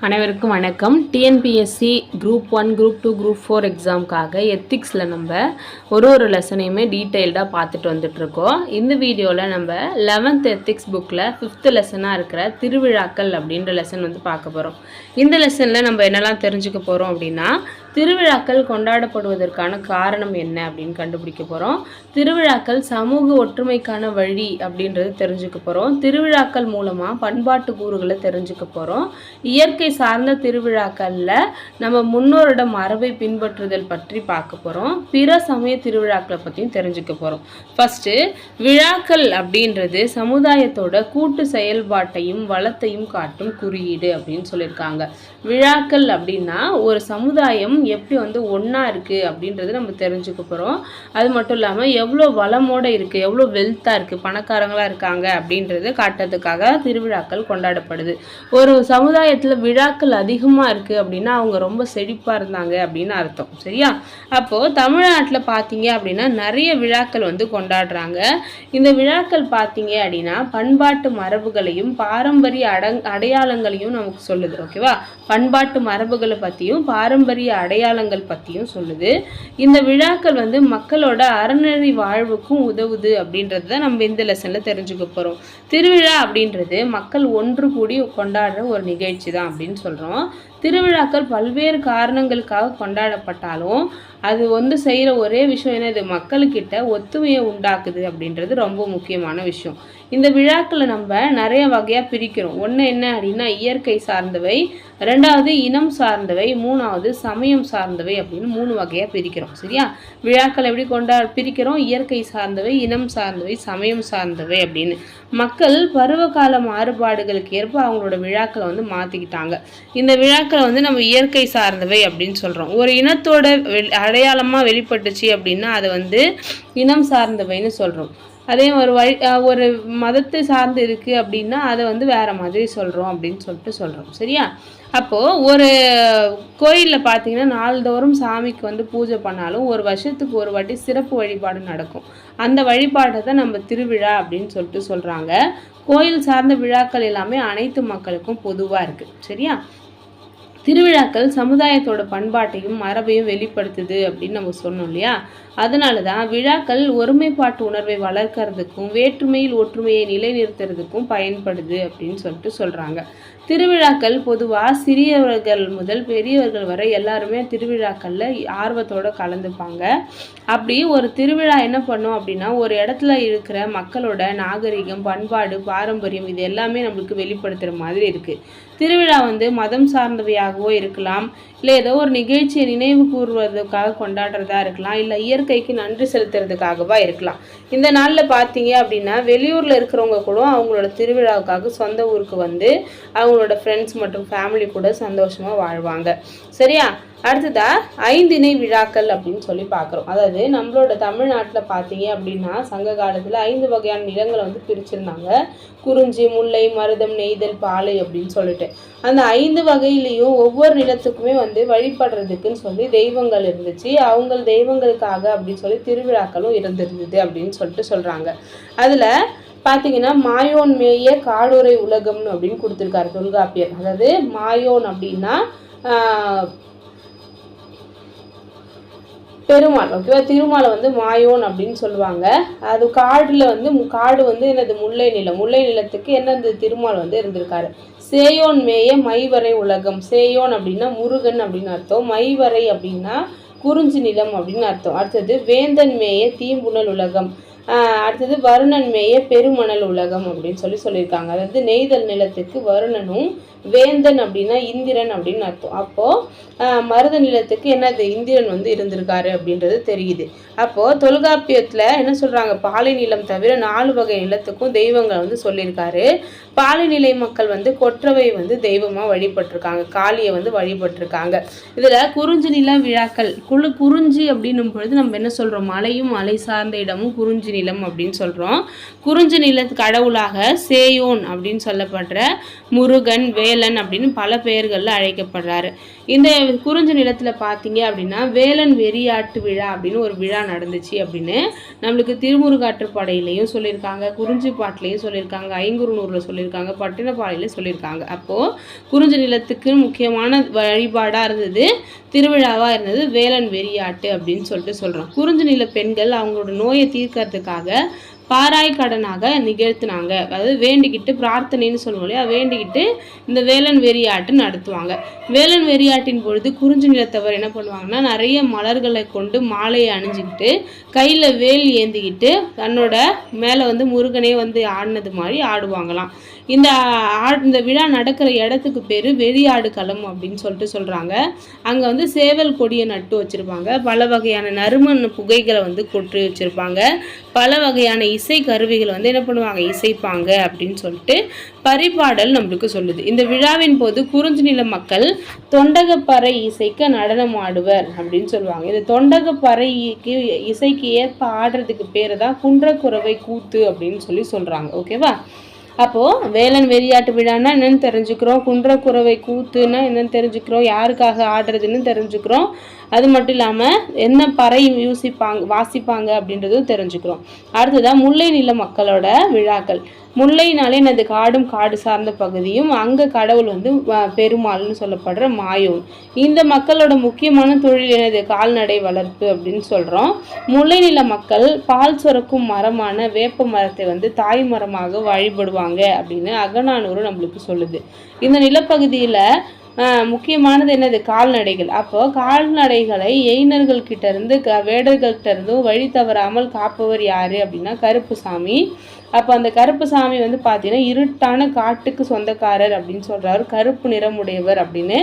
அனைவருக்கும் வணக்கம். TNPSC group 1 group 2 group 4 எக்ஸாமுக்காக எத்திக்ஸில் நம்ம ஒரு லெசனையுமே டீட்டெயில்டாக பார்த்துட்டு வந்துட்ருக்கோம். இந்த வீடியோவில் நம்ம 11th எத்திக்ஸ் புக்கில் 5th லெசனாக இருக்கிற திருவிழாக்கள் அப்படின்ற லெசன் வந்து பார்க்க போகிறோம். இந்த லெசனில் நம்ம என்னெல்லாம் தெரிஞ்சுக்க போகிறோம் அப்படின்னா, திருவிழாக்கள் கொண்டாடப்படுவதற்கான காரணம் என்ன அப்படின்னு கண்டுபிடிக்க போகிறோம். திருவிழாக்கள் சமூக ஒற்றுமைக்கான வழி அப்படின்றது தெரிஞ்சுக்க போகிறோம். திருவிழாக்கள் மூலமாக பண்பாட்டு கூறுகளை தெரிஞ்சுக்க போகிறோம். இயற்கை சார்ந்த திருவிழாக்களில் நம்ம முன்னோரோட மரபை பின்பற்றுதல் பற்றி பார்க்க போகிறோம். பிற சமய திருவிழாக்களை பற்றியும் தெரிஞ்சுக்க போகிறோம். ஃபஸ்ட்டு, விழாக்கள் அப்படின்றது சமுதாயத்தோட கூட்டு செயல்பாட்டையும் வளத்தையும் காட்டும் குறியீடு அப்படின்னு சொல்லியிருக்காங்க. விழாக்கள் அப்படின்னா ஒரு சமுதாயம் எப்படி வந்து ஒன்றா இருக்குது அப்படின்றது நம்ம தெரிஞ்சுக்க போகிறோம். அது மட்டும் இல்லாமல் எவ்வளோ வளமோடு இருக்குது, எவ்வளோ வெல்த்தாக இருக்குது, பணக்காரங்களாக இருக்காங்க அப்படின்றது காட்டுறதுக்காக திருவிழாக்கள் கொண்டாடப்படுது. ஒரு சமுதாயத்தில் விழாக்கள் அதிகமாக இருக்குது அப்படின்னா அவங்க ரொம்ப செழிப்பாக இருந்தாங்க அப்படின்னு அர்த்தம். சரியா? அப்போது தமிழ்நாட்டில் பார்த்தீங்க அப்படின்னா நிறைய விழாக்கள் வந்து கொண்டாடுறாங்க. இந்த விழாக்கள் பார்த்தீங்க அப்படின்னா பண்பாட்டு மரபுகளையும் பாரம்பரிய அடையாளங்களையும் நமக்கு சொல்லுது. ஓகேவா? பண்பாட்டு மரபுகளை பற்றியும் பாரம்பரிய அடையாளங்கள் பற்றியும் சொல்லுது. இந்த விழாக்கள் வந்து மக்களோட அறநெறி வாழ்வுக்கும் உதவுது அப்படின்றத நம்ம இந்த லெசனில் தெரிஞ்சுக்க போகிறோம். திருவிழா அப்படின்றது மக்கள் ஒன்று கூடி கொண்டாடுற ஒரு நிகழ்ச்சி தான் அப்படின்னு சொல்கிறோம். திருவிழாக்கள் பல்வேறு காரணங்களுக்காக கொண்டாடப்பட்டாலும் அது வந்து செய்கிற ஒரே விஷயம் என்னது, மக்களுக்கிட்ட ஒத்துமையை உண்டாக்குது அப்படின்றது ரொம்ப முக்கியமான விஷயம். இந்த விழாக்களை நம்ம நிறைய வகையாக பிரிக்கிறோம். ஒன்று என்ன அப்படின்னா இயற்கை சார்ந்தவை, ரெண்டாவது இனம் சார்ந்தவை, மூணாவது சமயம் சார்ந்தவை அப்படின்னு 3 வகையாக பிரிக்கிறோம். சரியா? விழாக்கள் எப்படி பிரிக்கிறோம்? இயற்கை சார்ந்தவை, இனம் சார்ந்தவை, சமயம் சார்ந்தவை அப்படின்னு. மக்கள் பருவகால மாறுபாடுகளுக்கு ஏற்ப அவங்களோட விழாக்களை வந்து மாற்றிக்கிட்டாங்க. இந்த விழாக்களை வந்து நம்ம இயற்கை சார்ந்தவை அப்படின்னு சொல்கிறோம். ஒரு இனத்தோட அடையாளமாக வெளிப்பட்டுச்சு அப்படின்னா அதை வந்து இனம் சார்ந்தவைன்னு சொல்கிறோம். அதே ஒரு மதத்தை சார்ந்து இருக்குது அப்படின்னா அதை வந்து வேறு மாதிரி சொல்கிறோம் அப்படின்னு சொல்கிறோம். சரியா? அப்போது ஒரு கோயிலில் பார்த்தீங்கன்னா நாள்தோறும் சாமிக்கு வந்து பூஜை பண்ணாலும் ஒரு வருஷத்துக்கு ஒரு வாட்டி சிறப்பு வழிபாடு நடக்கும். அந்த வழிபாட்டை தான் நம்ம திருவிழா அப்படின்னு சொல்கிறாங்க. கோயில் சார்ந்த விழாக்கள் எல்லாமே அனைத்து மக்களுக்கும் பொதுவாக இருக்குது. சரியா? திருவிழாக்கள் சமுதாயத்தோட பண்பாட்டையும் மரபையும் வெளிப்படுத்துது அப்படின்னு நம்ம சொன்னோம் இல்லையா? அதனால தான் விழாக்கள் ஒருமைப்பாட்டு உணர்வை வளர்க்கறதுக்கும் வேற்றுமையில் ஒற்றுமையை நிலைநிறுத்துறதுக்கும் பயன்படுது அப்படின்னு சொல்கிறாங்க. திருவிழாக்கள் பொதுவாக சிறியவர்கள் முதல் பெரியவர்கள் வரை எல்லாருமே திருவிழாக்களில் ஆர்வத்தோடு கலந்துப்பாங்க. அப்படி ஒரு திருவிழா என்ன பண்ணும் அப்படின்னா ஒரு இடத்துல இருக்கிற மக்களோட நாகரிகம், பண்பாடு, பாரம்பரியம் இது எல்லாமே நம்மளுக்கு வெளிப்படுத்துகிற மாதிரி இருக்குது. திருவிழா வந்து மதம் சார்ந்தவையாகவோ இருக்கலாம், இல்லை ஏதோ ஒரு நிகழ்ச்சியை நினைவு கூறுவதற்காக கொண்டாடுறதா இருக்கலாம், இல்லை இயற்கைக்கு நன்றி செலுத்துறதுக்காகவா இருக்கலாம். இந்த நாளில் பார்த்தீங்க அப்படின்னா வெளியூரில் இருக்கிறவங்க கூட அவங்களோட திருவிழாவுக்காக சொந்த ஊருக்கு வந்து அவங்களோட ஃப்ரெண்ட்ஸ் மற்றும் ஃபேமிலி கூட சந்தோஷமாக வாழ்வாங்க. சரியா? அடுத்ததா 5 இணை விழாக்கள் அப்படின்னு சொல்லி பார்க்குறோம். அதாவது நம்மளோட தமிழ்நாட்டில் பார்த்தீங்க அப்படின்னா சங்க காலத்தில் 5 வகையான நிலங்களை வந்து பிரிச்சிருந்தாங்க. குறிஞ்சி, முல்லை, மருதம், நெய்தல், பாலை அப்படின்னு சொல்லிட்டு அந்த 5 வகையிலையும் ஒவ்வொரு நிலத்துக்குமே வந்து வழிபடுறதுக்குன்னு சொல்லி தெய்வங்கள் இருந்துச்சு. அவங்க தெய்வங்களுக்காக அப்படின்னு சொல்லி திருவிழாக்களும் இருந்திருந்தது அப்படின்னு சொல்கிறாங்க. அதில் பார்த்தீங்கன்னா மாயோன் மேய காடுரை உலகம்னு அப்படின்னு கொடுத்துருக்காரு தொல்காப்பியர். அதாவது மாயோன் அப்படின்னா பெருமாள். ஓகேவா? திருமாலை வந்து மாயோன் அப்படின்னு சொல்லுவாங்க. அது காடு வந்து என்னது, முல்லை நிலம். முல்லை நிலத்துக்கு என்னது, திருமால் வந்து இருந்திருக்காரு. சேயோன் மேய மைவரை உலகம். சேயோன் அப்படின்னா முருகன் அப்படின்னு அர்த்தம். மைவரை அப்படின்னா குறிஞ்சி நிலம் அப்படின்னு அர்த்தம். அடுத்தது வேந்தன் மேய தீம்புணல் உலகம். அடுத்தது வருணன் மேய பெருமணல் உலகம் அப்படின்னு சொல்லியிருக்காங்க. அதாவது நெய்தல் நிலத்துக்கு வருணனும், வேந்தன் அப்படின்னா இந்திரன் அப்படின்னு அர்த்தம். அப்போது மருத நிலத்துக்கு என்னது, இந்திரன் வந்து இருந்திருக்காரு அப்படின்றது தெரியுது. அப்போது தொல்காப்பியத்தில் என்ன சொல்கிறாங்க, பாலை நிலம் தவிர 4 வகை நிலத்துக்கும் தெய்வங்கள் வந்து சொல்லியிருக்காரு. பாலைநிலை மக்கள் வந்து கொற்றவை வந்து தெய்வமாக வழிபட்டிருக்காங்க, காளியை வந்து வழிபட்டிருக்காங்க. இதில் குறிஞ்சி நில விழாக்கள். குறிஞ்சி அப்படின்னும் பொழுது நம்ம என்ன சொல்கிறோம், மலையும் மலை சார்ந்த இடமும் குறிஞ்சி நிலம் அப்படின்னு சொல்கிறோம். குறிஞ்சி நிலத்துக்கு கடவுளாக சேயோன் அப்படின்னு சொல்லப்படுற முருகன், வேலன் அப்படின்னு பல பெயர்களில் அழைக்கப்படுறாரு. இந்த குறிஞ்சி நிலத்தில் பார்த்தீங்க அப்படின்னா வேலன் வெறியாட்டு விழா அப்படின்னு ஒரு விழா நடந்துச்சு அப்படின்னு நம்மளுக்கு திருமுருகாற்றுப்படையிலையும் சொல்லியிருக்காங்க, குறிஞ்சி பாட்டிலையும் சொல்லியிருக்காங்க, ஐங்குறுநூறில் சொல்லியிருக்காங்க, பட்டினப்பாலையிலையும் சொல்லியிருக்காங்க. அப்போது குறிஞ்சி நிலத்துக்கு முக்கியமான வழிபாடாக இருந்தது, திருவிழாவாக இருந்தது வேலன் வெறியாட்டு அப்படின்னு சொல்லிட்டு சொல்கிறோம். குறிஞ்சி நில பெண்கள் அவங்களோட நோயை தீர்க்கறதுக்காக பாராய் கடனாக நிகழ்த்தினாங்க. அதாவது வேண்டிக்கிட்டு, பிரார்த்தனைன்னு சொல்லுவோம் இல்லையா, வேண்டிக்கிட்டு இந்த வேலன் வெறியாட்டு நடத்துவாங்க. வேலன் வெறியாட்டின் பொழுது குறிஞ்சி நிலத்தவர் என்ன பண்ணுவாங்கன்னா, நிறைய மலர்களை கொண்டு மாலையை அணிஞ்சிக்கிட்டு கையில் வேல் ஏந்திக்கிட்டு தன்னோட மேலே வந்து முருகனே வந்து ஆடினது மாதிரி ஆடுவாங்களாம். இந்த விழா நடக்கிற இடத்துக்கு பேர் வெறியாடு களம் அப்படின்னு சொல்லிட்டு சொல்கிறாங்க. அங்கே வந்து சேவல் கொடியை நட்டு வச்சுருப்பாங்க, பல வகையான நறுமண் புகைகளை வந்து கொட்டு வச்சுருப்பாங்க, பல வகையான இசை கருவிகளை வந்து என்ன பண்ணுவாங்க, இசைப்பாங்க அப்படின்னு சொல்லிட்டு பரிபாடல் நம்மளுக்கு சொல்லுது. இந்த விழாவின் போது குறிஞ்சி நில மக்கள் தொண்டகப்பறை இசைக்க நடனம் ஆடுவர் அப்படின்னு சொல்லுவாங்க. இந்த தொண்டகப்பறைக்கு இசைக்கு ஏற்ப ஆடுறதுக்கு பேர் தான் குன்றக்குறவை கூத்து அப்படின்னு சொல்கிறாங்க. ஓகேவா? அப்போது வேலன் வெறியாட்டு விழான்னா என்னென்னு தெரிஞ்சுக்கிறோம், குன்றக்குறவை கூத்துன்னா என்னென்னு தெரிஞ்சுக்கிறோம், யாருக்காக ஆடுறதுன்னு தெரிஞ்சுக்கிறோம். அது மட்டும் இல்லாமல் என்ன பறை வாசிப்பாங்க அப்படின்றதும் தெரிஞ்சுக்கிறோம். அடுத்ததான் முல்லை நில மக்களோட விழாக்கள். முல்லைனாலே எனது காடும் காடு சார்ந்த பகுதியும், அங்கே கடவுள் வந்து பெருமாள்னு சொல்லப்படுற மாயோன். இந்த மக்களோட முக்கியமான தொழில் எனது கால்நடை வளர்ப்பு அப்படின்னு சொல்கிறோம். முல்லை நில மக்கள் பால் சுரக்கும் மரமான வேப்ப மரத்தை வந்து தாய் மரமாக வழிபடுவாங்க அப்படின்னு அகநானூறு நம்மளுக்கு சொல்லுது. இந்த நிலப்பகுதியில் முக்கியமானது என்னது, கால்நடைகள். அப்போ கால்நடைகளை எயினர்கள்கிட்ட இருந்து வேடர்கள்கிட்ட இருந்தும் வழி தவறாமல் காப்பவர் யாரு அப்படின்னா கருப்புசாமி. அப்போ அந்த கருப்புசாமி வந்து பார்த்தீங்கன்னா இருட்டான காட்டுக்கு சொந்தக்காரர் அப்படின்னு சொல்றாரு, கருப்பு நிறமுடையவர் அப்படின்னு.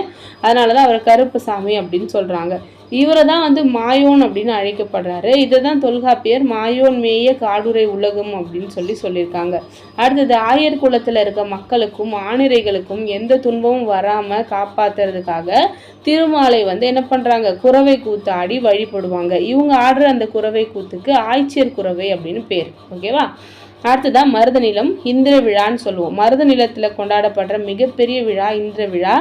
அதனால தான் அவர் கருப்புசாமி அப்படின்னு சொல்றாங்க. இவரை தான் வந்து மாயோன் அப்படின்னு அழைக்கப்படுறாரு. இதை தான் தொல்காப்பியர் மாயோன் மேய காடுரை உலகம் அப்படின்னு சொல்லியிருக்காங்க. அடுத்தது ஆயர் குலத்தில் இருக்க மக்களுக்கும் ஆணிரைகளுக்கும் எந்த துன்பமும் வராமல் காப்பாற்றுறதுக்காக திருமாலை வந்து என்ன பண்ணுறாங்க, குறவை கூத்து ஆடி வழிபடுவாங்க. இவங்க ஆடுற அந்த குறவை கூத்துக்கு ஆய்ச்சியர் குறவை அப்படின்னு பேர். ஓகேவா? அடுத்ததான் மருத நிலம், இந்திர விழான்னு சொல்லுவோம். மருத நிலத்தில் கொண்டாடப்படுற மிகப்பெரிய விழா இந்திர விழா.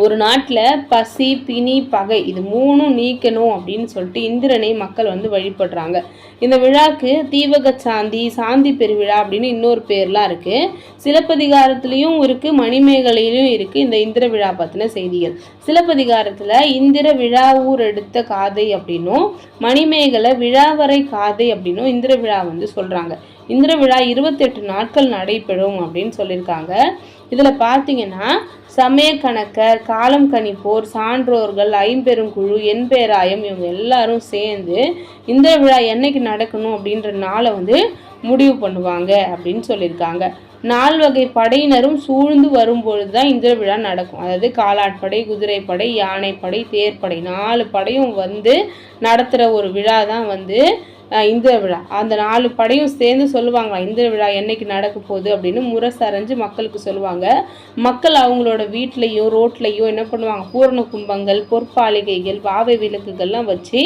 ஒரு நாட்டில் பசி, பிணி, பகை இது மூணும் நீக்கணும் அப்படின்னு சொல்லிட்டு இந்திரனை மக்கள் வந்து வழிபடுறாங்க. இந்த விழாக்கு தீவக சாந்தி பெருவிழா அப்படின்னு இன்னொரு பேர்லாம் இருக்குது. சிலப்பதிகாரத்துலேயும் இருக்குது, மணிமேகலையிலும் இருக்குது இந்த இந்திர விழா பற்றின செய்திகள். சிலப்பதிகாரத்தில் இந்திர விழா ஊர் எடுத்த காதை அப்படின்னும், மணிமேகலை விழாவரை காதை அப்படின்னும் இந்திர விழா வந்து சொல்கிறாங்க. இந்திர விழா 28 நாட்கள் நடைபெறும் அப்படின்னு சொல்லியிருக்காங்க. இதில் பார்த்தீங்கன்னா சமய கணக்கர், காலம் கணிப்போர், சான்றோர்கள், ஐம்பெருங்குழு, எண்பேராயம் இவங்க எல்லாரும் சேர்ந்து இந்திர விழா என்னைக்கு நடக்கணும் அப்படின்ற நாளை வந்து முடிவு பண்ணுவாங்க அப்படின்னு சொல்லியிருக்காங்க. 4 வகை படையினரும் சூழ்ந்து வரும்பொழுது தான் இந்திர விழா நடக்கும். அதாவது காலாட்படை, குதிரைப்படை, யானைப்படை, தேர்ப்படை 4 படையும் வந்து நடத்துகிற ஒரு விழா தான் வந்து இந்திர விழா. அந்த 4 படையும் சேர்ந்து சொல்லுவாங்க இந்திர விழா என்னைக்கு நடக்க போகுது அப்படின்னு முரசறைஞ்சு மக்களுக்கு சொல்லுவாங்க. மக்கள் அவங்களோட வீட்லேயும் ரோட்லேயும் என்ன பண்ணுவாங்க, பூரண கும்பங்கள், பொற்பாலிகைகள், பாவை விளக்குகள்லாம் வச்சு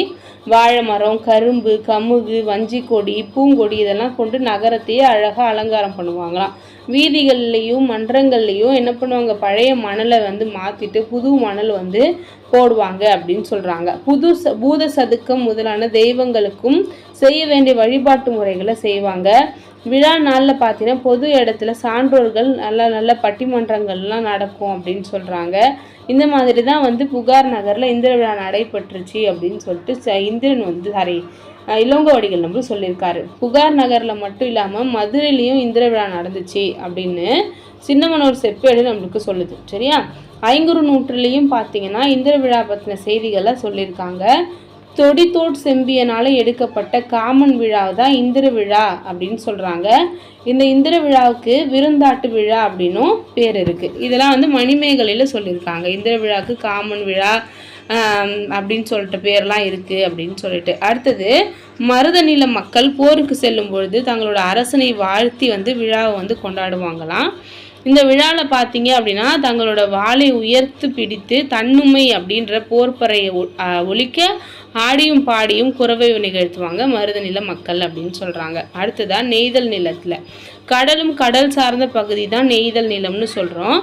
வாழை மரம், கரும்பு, கமுகு, வஞ்சிக்கொடி, பூங்கொடி இதெல்லாம் கொண்டு நகரத்தையே அழகாக அலங்காரம் பண்ணுவாங்களாம். வீதிகள்லையும் மன்றங்கள்லையும் என்ன பண்ணுவாங்க, பழைய மணலை வந்து மாற்றிட்டு புது மணல் வந்து போடுவாங்க அப்படின்னு சொல்கிறாங்க. பூத சதுக்கம் முதலான தெய்வங்களுக்கும் செய்ய வேண்டிய வழிபாட்டு முறைகளை செய்வாங்க. விழா நாளில் பார்த்தீங்கன்னா பொது இடத்துல சான்றோர்கள் நல்ல பட்டிமன்றங்கள்லாம் நடக்கும் அப்படின்னு சொல்கிறாங்க. இந்த மாதிரி தான் வந்து புகார் நகரில் இந்திர விழா நடைபெற்றுச்சு அப்படின்னு சொல்லிட்டு இந்திரன் வந்து இளங்கோவடிகள் நம்ம சொல்லியிருக்காரு. புகார் நகரில் மட்டும் இல்லாமல் மதுரையிலையும் இந்திர விழா நடந்துச்சு அப்படின்னு சின்னமனூர் செப்பேடு நம்மளுக்கு சொல்லுது. சரியா? ஐங்குறுநூற்றுலையும் பார்த்தீங்கன்னா இந்திர விழா பற்றின செய்திகளை சொல்லியிருக்காங்க. தொடித்தோட் செம்பியனால் எடுக்கப்பட்ட காமன் விழா தான் இந்திர விழா அப்படின்னு சொல்கிறாங்க. இந்த இந்திர விழாவுக்கு விருந்தாட்டு விழா அப்படின்னும் பேர் இருக்குது. இதெல்லாம் வந்து மணிமேகலையில் சொல்லியிருக்காங்க. இந்திர விழாவுக்கு காமன் விழா அப்படின்னு சொல்லிட்டு பேர்லாம் இருக்குது அப்படின்னு சொல்லிட்டு. அடுத்தது மருத நில மக்கள் போருக்கு செல்லும் பொழுது தங்களோட அரசனை வாழ்த்தி வந்து விழாவை வந்து கொண்டாடுவாங்களாம். இந்த விழாவில் பார்த்தீங்க அப்படின்னா தங்களோட வாளை உயர்த்து பிடித்து தன்னுமை அப்படின்ற போர்ப்பறையை ஒழிக்க ஆடியும் பாடியும் குறவை நிகழ்த்துவாங்க மருத நில மக்கள் அப்படின்னு சொல்கிறாங்க. அடுத்ததான் நெய்தல் நிலத்தில் கடலும் கடல் சார்ந்த பகுதி தான் நெய்தல் நிலம்னு சொல்கிறோம்.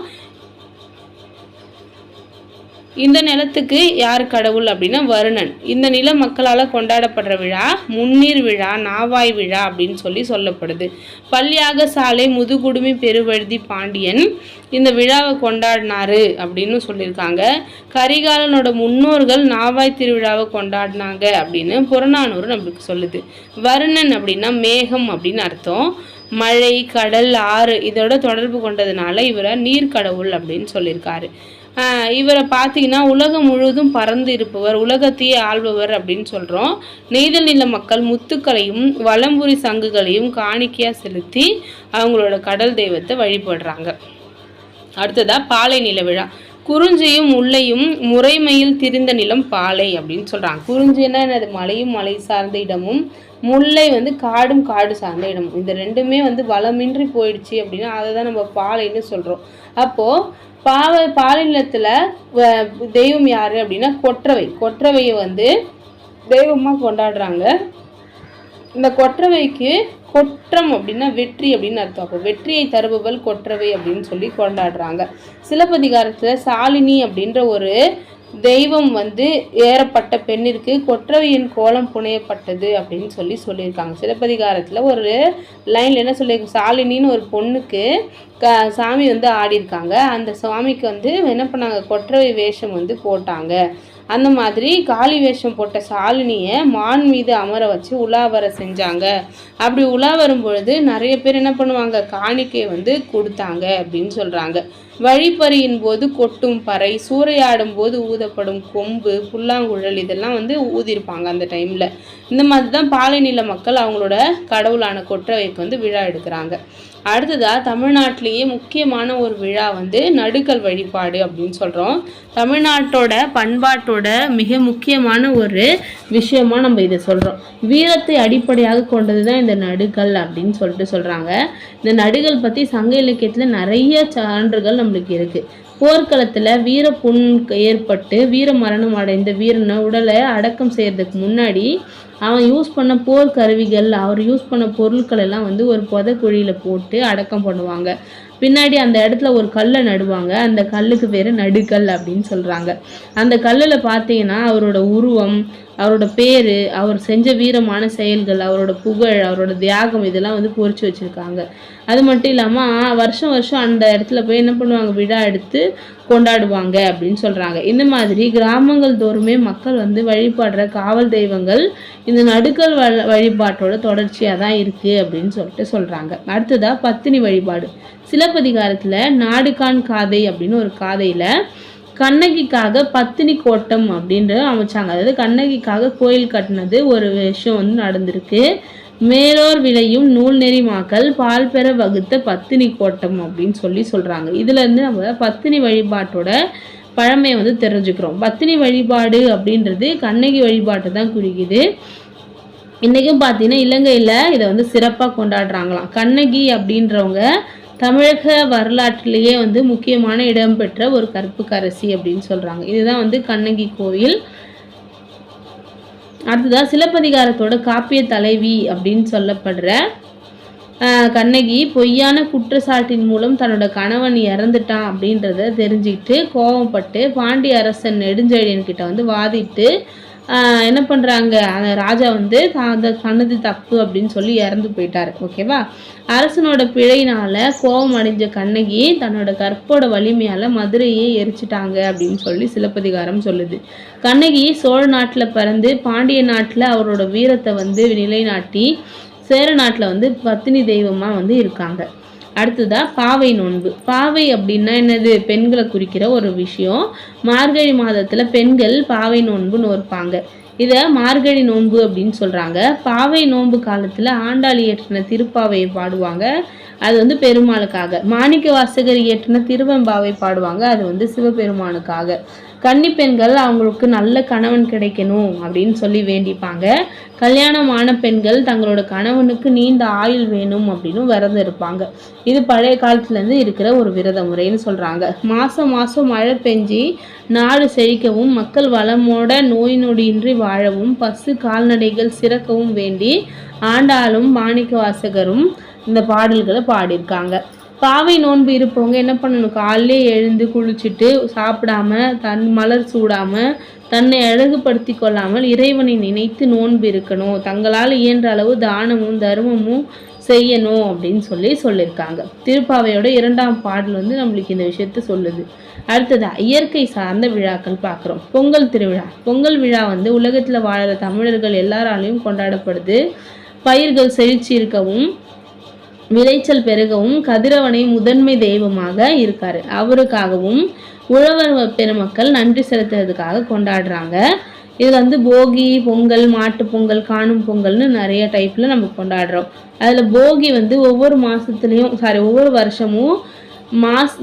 இந்த நிலத்துக்கு யார் கடவுள் அப்படின்னா வருணன். இந்த நில மக்களால் கொண்டாடப்படுற விழா முன்னீர் விழா, நாவாய் விழா அப்படின்னு சொல்லப்படுது. பல்யாக சாலை முதுகுடுமி பெருவழுதி பாண்டியன் இந்த விழாவை கொண்டாடினாரு அப்படின்னு சொல்லியிருக்காங்க. கரிகாலனோட முன்னோர்கள் நாவாய் திருவிழாவை கொண்டாடினாங்க அப்படின்னு புறநானூறு நம்மளுக்கு சொல்லுது. வருணன் அப்படின்னா மேகம் அப்படின்னு அர்த்தம். மழை, கடல், ஆறு இதோட தொடர்பு கொண்டதுனால இவரை நீர்க்கடவுள் அப்படின்னு சொல்லியிருக்காரு. இவரை பார்த்தீங்கன்னா உலகம் முழுவதும் பறந்து இருப்பவர், உலகத்தையே ஆள்பவர் அப்படின்னு சொல்கிறோம். நெய்தல் நில மக்கள் முத்துக்களையும் வலம்புரி சங்குகளையும் காணிக்கையாக செலுத்தி அவங்களோட கடல் தெய்வத்தை வழிபடுறாங்க. அடுத்ததா பாலை நில விழா. குறிஞ்சியும் முல்லையும் முறைமையில் திரிந்த நிலம் பாலை அப்படின்னு சொல்கிறாங்க. குறிஞ்சின்னா என்னது? மலையும் மலை சார்ந்த இடமும், முல்லை காடும் காடு சார்ந்த இடமும். இந்த ரெண்டுமே வளமின்றி போயிடுச்சு அப்படின்னா அதை தான் நம்ம பாலைன்னு சொல்கிறோம். அப்போது பாலை நிலத்தில் தெய்வம் யார் அப்படின்னா கொற்றவையை தெய்வமாக கொண்டாடுறாங்க. இந்த கொற்றவைக்கு கொற்றம் அப்படின்னா வெற்றி அப்படின்னு அர்த்தம். அப்போ வெற்றியை தருபவள் கொற்றவை அப்படின்னு கொண்டாடுறாங்க. சிலப்பதிகாரத்தில் சாலினி அப்படின்ற ஒரு தெய்வம் ஏறப்பட்ட பெண்ணிற்கு கொற்றவையின் கோலம் புனையப்பட்டது அப்படின்னு சொல்லியிருக்காங்க. சிலப்பதிகாரத்தில் ஒரு லைனில் என்ன சொல்லியிருக்காங்க, சாலினின்னு ஒரு பொண்ணுக்கு சாமி ஆடியிருக்காங்க. அந்த சாமிக்கு என்ன பண்ணாங்க, கொற்றவை வேஷம் போட்டாங்க. அந்த மாதிரி காளி வேஷம் போட்ட சாலினியை மான் மீது அமர வச்சு உலா வர செஞ்சாங்க. அப்படி உலா வரும் பொழுது நிறைய பேர் என்ன பண்ணுவாங்க, காணிக்கை கொடுத்தாங்க அப்படின்னு சொல்கிறாங்க. வழிப்பறியின் போது கொட்டும் பறை, சூறையாடும் போது ஊதப்படும் கொம்பு, புல்லாங்குழல் இதெல்லாம் ஊதிருப்பாங்க அந்த டைமில். இந்த மாதிரி தான் பாலை நில மக்கள் அவங்களோட கடவுளான கொற்றவைக்கு விழா எடுக்கிறாங்க. அடுத்ததாக தமிழ்நாட்டிலேயே முக்கியமான ஒரு விழா நடுக்கல் வழிபாடு அப்படின்னு சொல்கிறோம். தமிழ்நாட்டோட பண்பாட்டோட மிக முக்கியமான ஒரு விஷயமா நம்ம இதை சொல்கிறோம். வீரத்தை அடிப்படையாக கொண்டது தான் இந்த நடுக்கல் அப்படின்னு சொல்கிறாங்க. இந்த நடுக்கல் பற்றி சங்க இலக்கியத்தில் நிறைய சான்றுகள் நம்மளுக்கு இருக்குது. போர்க்களத்தில் வீர புண் ஏற்பட்டு வீர மரணம் அடைந்த வீரனை உடலை அடக்கம் செய்யறதுக்கு முன்னாடி அவன் யூஸ் பண்ண போர் கருவிகள், அவர் யூஸ் பண்ண பொருட்கள் எல்லாம் ஒரு புதைக்குழியில் போட்டு அடக்கம் பண்ணுவாங்க. பின்னாடி அந்த இடத்துல ஒரு கல்லை நடுவாங்க. அந்த கல்லுக்கு பேர் நடுக்கல் அப்படின்னு சொல்கிறாங்க. அந்த கல்லில் பார்த்தீங்கன்னா அவரோட உருவம், அவரோட பேர், அவர் செஞ்ச வீரமான செயல்கள், அவரோட புகழ், அவரோட தியாகம் இதெல்லாம் பொறிச்சு வச்சுருக்காங்க. அது மட்டும் இல்லாமல் வருஷம் வருஷம் அந்த இடத்துல போய் என்ன பண்ணுவாங்க, விழா எடுத்து கொண்டாடுவாங்க அப்படின்னு சொல்கிறாங்க. இந்த மாதிரி கிராமங்கள் தோறுமே மக்கள் வழிபடுற காவல் தெய்வங்கள் இந்த நடுக்கல் வழிபாட்டோட தொடர்ச்சியாக தான் இருக்குது அப்படின்னு சொல்கிறாங்க. அடுத்ததாக பத்தினி வழிபாடு. சிலப்பதிகாரத்தில் நாடுகான் காதை அப்படின்னு ஒரு காதையில் கண்ணகிக்காக பத்தினி கோட்டம் அப்படின்ற அமைச்சாங்க. அதாவது கண்ணகிக்காக கோயில் கட்டினது ஒரு விஷயம் நடந்திருக்கு. மேலோர் விளையும் நூல் நெறிமாக்கள் பால் பெற வகுத்த பத்தினி கோட்டம் அப்படின்னு சொல்கிறாங்க. இதுலேருந்து நம்ம பத்தினி வழிபாட்டோட பழமையை தெரிஞ்சுக்கிறோம். பத்தினி வழிபாடு அப்படின்றது கண்ணகி வழிபாட்டை தான் குறிக்குது. இன்றைக்கும் பார்த்தீங்கன்னா இலங்கையில் இதை சிறப்பாக கொண்டாடுறாங்களாம். கண்ணகி அப்படின்றவங்க தமிழக வரலாற்றிலேயே முக்கியமான இடம் பெற்ற ஒரு கற்புக்கரசி அப்படின்னு சொல்கிறாங்க. இதுதான் கண்ணகி கோயில். அடுத்ததாக சிலப்பதிகாரத்தோட காப்பிய தலைவி அப்படின்னு சொல்லப்படுற கண்ணகி பொய்யான குற்றச்சாட்டின் மூலம் தன்னோட கணவன் இறந்துட்டான் அப்படின்றத தெரிஞ்சுக்கிட்டு கோபப்பட்டு பாண்டிய அரசன் நெடுஞ்செழியன் கிட்ட வாதிட்டு என்ன பண்ணுறாங்க, அந்த ராஜா தனது தப்பு அப்படின்னு இறந்து போயிட்டார். ஓகேவா? அரசனோட பிழையினால கோபம் அடைஞ்ச கண்ணகி தன்னோட கற்போட வலிமையால் மதுரையை எரிச்சிட்டாங்க அப்படின்னு சிலப்பதிகாரம் சொல்லுது. கண்ணகி சோழ நாட்டில் பிறந்து பாண்டிய நாட்டில் அவரோட வீரத்தை நிலைநாட்டி சேர நாட்டில் பத்தினி தெய்வமாக இருக்காங்க. அடுத்ததாக பாவை நோன்பு. பாவை அப்படின்னா என்னது? பெண்களை குறிக்கிற ஒரு விஷயம். மார்கழி மாதத்தில் பெண்கள் பாவை நோன்பு நோற்பாங்க. இதை மார்கழி நோன்பு அப்படின்னு சொல்கிறாங்க. பாவை நோன்பு காலத்தில் ஆண்டாள் இயற்றின திருப்பாவையை பாடுவாங்க. அது பெருமாளுக்காக. மாணிக்க வாசகர் இயற்றின திருவெம்பாவை பாடுவாங்க. அது சிவபெருமானுக்காக. கன்னி பெண்கள் அவங்களுக்கு நல்ல கணவன் கிடைக்கணும் அப்படின்னு வேண்டிப்பாங்க. கல்யாணமான பெண்கள் தங்களோட கணவனுக்கு நீண்ட ஆயுள் வேணும் அப்படின்னு விரதம் இருப்பாங்க. இது பழைய காலத்துலேருந்து இருக்கிற ஒரு விரத முறைன்னு சொல்கிறாங்க. மாதம் மாதம் மழை பெஞ்சி நாடு செழிக்கவும் மக்கள் வளமோட நோய் நொடியின்றி வாழவும் பசு கால்நடைகள் சிறக்கவும் வேண்டி ஆண்டாளும் மாணிக்க வாசகரும் இந்த பாடல்களை பாடியிருக்காங்க. பாவை நோன்பு இருப்பவங்க என்ன பண்ணணும், காலையிலே எழுந்து குளிச்சுட்டு சாப்பிடாம மலர் சூடாமல் தன்னை அழகுபடுத்தி கொள்ளாமல் இறைவனை நினைத்து நோன்பு இருக்கணும். தங்களால் இயன்ற அளவு தானமும் தர்மமும் செய்யணும் அப்படின்னு சொல்லியிருக்காங்க. திருப்பாவையோட 2ஆம் பாடல் நம்மளுக்கு இந்த விஷயத்த சொல்லுது. அடுத்தது இயற்கை சார்ந்த விழாக்கள் பார்க்குறோம். பொங்கல் திருவிழா. பொங்கல் விழா உலகத்தில் வாழற தமிழர்கள் எல்லாராலையும் கொண்டாடப்படுது. பயிர்கள் செழிச்சு இருக்கவும் விளைச்சல் பெருகவும் கதிரவனை முதன்மை தெய்வமாக இருக்காரு. அவருக்காகவும் உழவர் பெருமக்கள் நன்றி செலுத்துறதுக்காக கொண்டாடுறாங்க. இது போகி, பொங்கல், மாட்டு பொங்கல், காணும் பொங்கல்னு நிறைய டைப்ல நம்ம கொண்டாடுறோம். அதுல போகி ஒவ்வொரு மாசத்துலயும் ஒவ்வொரு வருஷமும்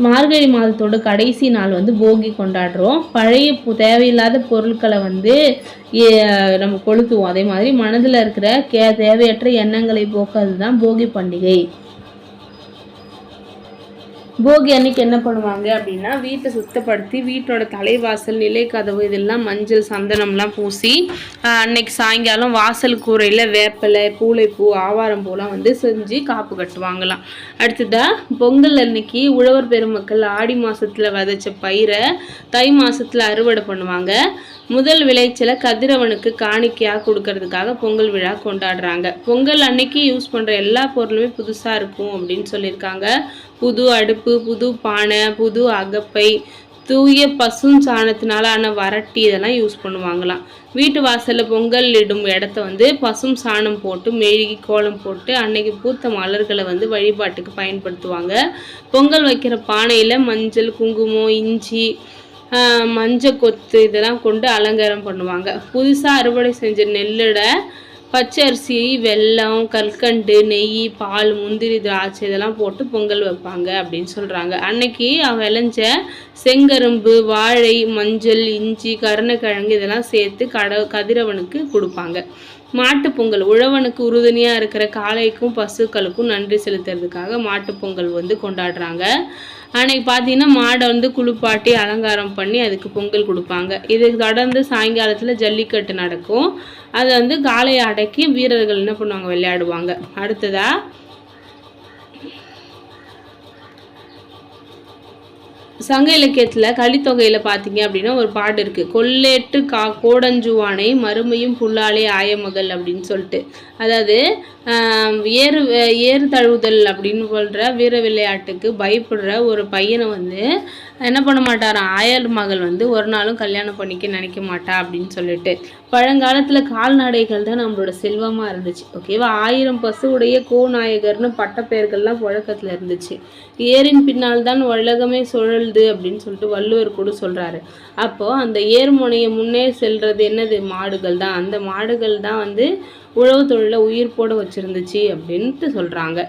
மார்கழி மாதத்தோட கடைசி நாள் போகி கொண்டாடுறோம். பழைய தேவையில்லாத பொருட்களை நம்ம கொளுத்துவோம். அதே மாதிரி மனதில் இருக்கிற தேவையற்ற எண்ணங்களை போக்குறது தான் போகி பண்டிகை. போகி அன்னைக்கு என்ன பண்ணுவாங்க அப்படின்னா, வீட்டை சுத்தப்படுத்தி வீட்டோட தலைவாசல், நிலைக்கதவு இதெல்லாம் மஞ்சள் சந்தனம்லாம் பூசி அன்னைக்கு சாயங்காலம் வாசல் கூரையில் வேப்பிலை, பூளைப்பூ, ஆவாரம் பூலாம் செஞ்சு காப்பு கட்டுவாங்களாம். அடுத்ததாக பொங்கல் அன்னைக்கு உழவர் பெருமக்கள் ஆடி மாதத்தில் விதைச்ச பயிரை தை மாதத்தில் அறுவடை பண்ணுவாங்க. முதல் விளைச்சலை கதிரவனுக்கு காணிக்கையாக கொடுக்கறதுக்காக பொங்கல் விழா கொண்டாடுறாங்க. பொங்கல் அன்னைக்கு யூஸ் பண்ணுற எல்லா பொருளுமே புதுசாக இருக்கும் அப்படின்னு சொல்லியிருக்காங்க. புது அடுப்பு, புது பானை, புது அகப்பை, தூய பசும் சாணத்தினால ஆன வரட்டி இதெல்லாம் யூஸ் பண்ணுவாங்களாம். வீட்டு வாசலில் பொங்கல் இடும் இடத்த பசும் சாணம் போட்டு மெழுகி கோலம் போட்டு அன்னைக்கு பூத்த மலர்களை வழிபாட்டுக்கு பயன்படுத்துவாங்க. பொங்கல் வைக்கிற பானையில் மஞ்சள், குங்குமம், இஞ்சி, மஞ்சள் கொத்து இதெல்லாம் கொண்டு அலங்காரம் பண்ணுவாங்க. புதுசாக அறுவடை செஞ்ச நெல்லோட பச்சரிசி, வெல்லம், கற்கண்டு, நெய், பால், முந்திரி, திராட்சை இதெல்லாம் போட்டு பொங்கல் வைப்பாங்க அப்படின்னு சொல்கிறாங்க. அன்னைக்கு விளைஞ்ச செங்கரும்பு, வாழை, மஞ்சள், இஞ்சி, கருணக்கிழங்கு இதெல்லாம் சேர்த்து கதிரவனுக்கு கொடுப்பாங்க. மாட்டு பொங்கல் உழவனுக்கு உறுதுணையாக இருக்கிற காளைக்கும் பசுக்களுக்கும் நன்றி செலுத்துறதுக்காக மாட்டு பொங்கல் கொண்டாடுறாங்க. அன்னைக்கு பார்த்தீங்கன்னா மாடை குளிப்பாட்டி அலங்காரம் பண்ணி அதுக்கு பொங்கல் கொடுப்பாங்க. இதுக்கு தொடர்ந்து சாயங்காலத்தில் ஜல்லிக்கட்டு நடக்கும். அது காளையை அடக்கி வீரர்கள் என்ன பண்ணுவாங்க, விளையாடுவாங்க. அடுத்ததா சங்க இலக்கியத்தில் கலித்தொகையில் பார்த்தீங்க அப்படின்னா ஒரு பாட்டு இருக்குது. கொல்லேட்டு கோடஞ்சுவானை மறுமையும் புல்லாலே ஆயமகள் அப்படின்னு சொல்லிட்டு, அதாவது ஏறு தழுவுதல் அப்படின்னு சொல்கிற வீர விளையாட்டுக்கு பயப்படுற ஒரு பையனை என்ன பண்ண மாட்டாராம், ஆயர் மகள் ஒரு நாளும் கல்யாணம் பண்ணிக்க நினைக்க மாட்டா அப்படின்னு சொல்லிட்டு. பழங்காலத்தில் கால்நடைகள் தான் நம்மளோட செல்வமாக இருந்துச்சு. ஓகேவா, 1000 பசுவுடைய கோநாயகர்னு பட்டப்பெயர்கள்லாம் புழக்கத்தில் இருந்துச்சு. ஏரின் பின்னால் தான் உலகமே சுழல்து அப்படின்னு சொல்லிட்டு வள்ளுவர் கூட சொல்கிறாரு. அப்போது அந்த ஏர்முனையை முன்னே செல்றது என்னது, மாடுகள் தான். அந்த மாடுகள் தான் உழவு தொழிலை உயிர் போட வச்சுருந்துச்சு அப்படின்ட்டு சொல்கிறாங்க.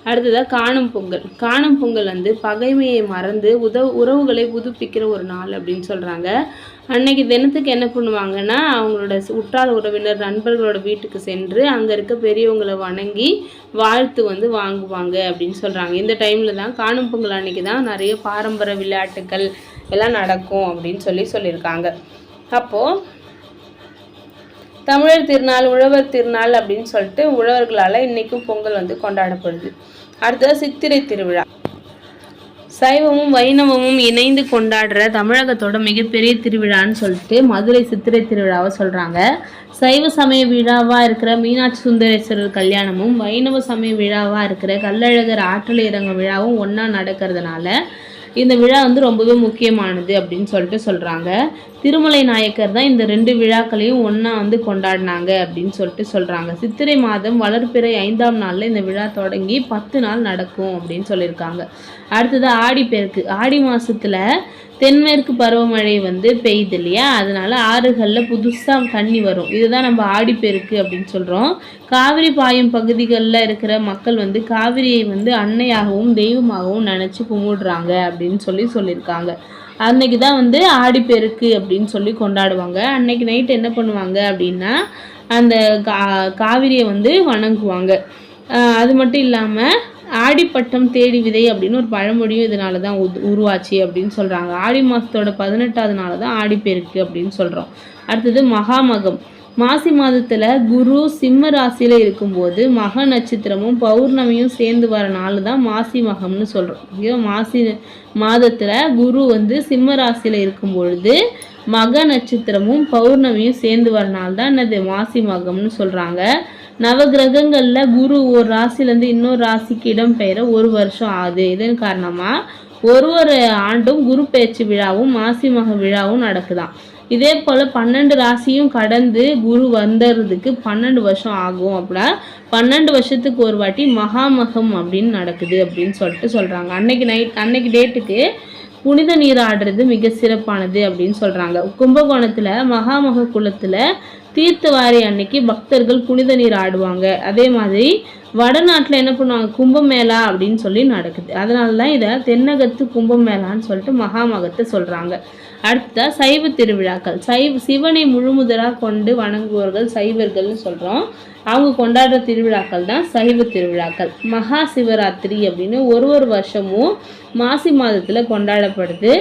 அடுத்ததாக காணும் பொங்கல். காணும் பொங்கல் பகைமையை மறந்து உறவுகளை புதுப்பிக்கிற ஒரு நாள் அப்படின்னு சொல்கிறாங்க. அன்னைக்கு தினத்துக்கு என்ன பண்ணுவாங்கன்னா, அவங்களோட உற்றார் உறவினர் நண்பர்களோட வீட்டுக்கு சென்று அங்கே இருக்க பெரியவங்களை வணங்கி வாழ்த்து வாங்குவாங்க அப்படின்னு சொல்கிறாங்க. இந்த டைமில் தான் காணும் பொங்கல் அன்னைக்கு தான் நிறைய பாரம்பரிய விளையாட்டுகள் எல்லாம் நடக்கும் அப்படின்னு சொல்லியிருக்காங்க. அப்போது தமிழர் திருநாள், உழவர் திருநாள் அப்படின்னு சொல்லிட்டு உழவர்களால் இன்றைக்கும் பொங்கல் கொண்டாடப்படுது. அடுத்தது சித்திரை திருவிழா. சைவமும் வைணவமும் இணைந்து கொண்டாடுற தமிழகத்தோட மிகப்பெரிய திருவிழான்னு சொல்லிட்டு மதுரை சித்திரை திருவிழாவை சொல்கிறாங்க. சைவ சமய விழாவாக இருக்கிற மீனாட்சி சுந்தரேஸ்வரர் கல்யாணமும் வைணவ சமய விழாவாக இருக்கிற கள்ளழகர் ஆற்றல் இறங்க விழாவும் ஒன்றா நடக்கிறதுனால இந்த விழா ரொம்பவே முக்கியமானது அப்படின்னு சொல்லிட்டு சொல்கிறாங்க. திருமலை நாயக்கர் தான் இந்த 2 விழாக்களையும் ஒன்றா கொண்டாடினாங்க அப்படின்னு சொல்லிட்டு சொல்கிறாங்க. சித்திரை மாதம் வளர்பிறை 5ஆம் நாளில் இந்த விழா தொடங்கி 10 நாள் நடக்கும் அப்படின்னு சொல்லியிருக்காங்க. அடுத்தது ஆடிப்பெருக்கு. ஆடி மாதத்தில் தென்மேற்கு பருவமழை பெய்யுது இல்லையா, அதனால ஆறுகளில் புதுசாக தண்ணி வரும். இதுதான் நம்ம ஆடிப்பெருக்கு அப்படின்னு சொல்கிறோம். காவிரி பாயும் பகுதிகளில் இருக்கிற மக்கள் காவிரியை அன்னையாகவும் தெய்வமாகவும் நினச்சி கும்பிடுறாங்க அப்படின்னு சொல்லியிருக்காங்க. அன்னைக்கு தான் ஆடிப்பெருக்கு அப்படின்னு சொல்லி கொண்டாடுவாங்க. அன்னைக்கு நைட்டு என்ன பண்ணுவாங்க அப்படின்னா, அந்த காவிரியை வணங்குவாங்க. அது மட்டும் இல்லாமல் ஆடிப்பட்டம் தேடி விதை அப்படின்னு ஒரு பழமொழியும் இதனால தான் உருவாச்சு அப்படின்னு சொல்கிறாங்க. ஆடி மாதத்தோட 18ஆவது நாள் தான் ஆடிப்பெருக்கு அப்படின்னு சொல்கிறோம். அடுத்தது மகாமகம். மாசி மாதத்தில் குரு சிம்ம ராசியில் இருக்கும்போது மக நட்சத்திரமும் பௌர்ணமியும் சேர்ந்து வர நாள் தான் மாசி மகம்னு சொல்கிறோம். மாசி மாதத்தில் குரு வந்து சிம்ம ராசியில் இருக்கும் பொழுது மக நட்சத்திரமும் பௌர்ணமியும் சேர்ந்து வர நாள் தான் என்னது மாசி மகம்னு சொல்கிறாங்க. நவகிரகங்களில் குரு ஒரு ராசிலேருந்து இன்னொரு ராசிக்கு இடம்பெயர ஒரு வருஷம் ஆகுது. இதன் காரணமாக ஒரு ஆண்டும் குரு பெயர்ச்சி விழாவும் மாசி மக விழாவும் நடக்குதாம். இதே போல் 12 ராசியும் கடந்து குரு வந்துறதுக்கு 12 வருஷம் ஆகும். அப்படின்னா 12 வருஷத்துக்கு ஒரு வாட்டி மகாமகம் அப்படின்னு நடக்குது அப்படின்னு சொல்கிறாங்க. அன்னைக்கு டேட்டுக்கு புனித நீர் ஆடுறது மிக சிறப்பானது அப்படின்னு சொல்கிறாங்க. கும்பகோணத்தில் மகாமக குளத்தில் தீர்த்தவாரி அன்னைக்கு பக்தர்கள் புனித நீர் ஆடுவாங்க. அதே மாதிரி வடநாட்டில் என்ன பண்ணுவாங்க, கும்பமேளா அப்படின்னு சொல்லி நடக்குது. அதனால தான் இதை தென்னகத்து கும்பமேளான்னு சொல்லிட்டு மகாமகத்தை சொல்கிறாங்க. அடுத்த சைவ திருவிழாக்கள். சிவனை முழுமுதலாக கொண்டு வணங்குவர்கள் சைவர்கள்னு சொல்கிறோம். அவங்க கொண்டாடுற திருவிழாக்கள் தான் சைவ திருவிழாக்கள். மகா சிவராத்திரி அப்படின்னு ஒரு வருஷமும் மாசி மாதத்தில் கொண்டாடப்படுது.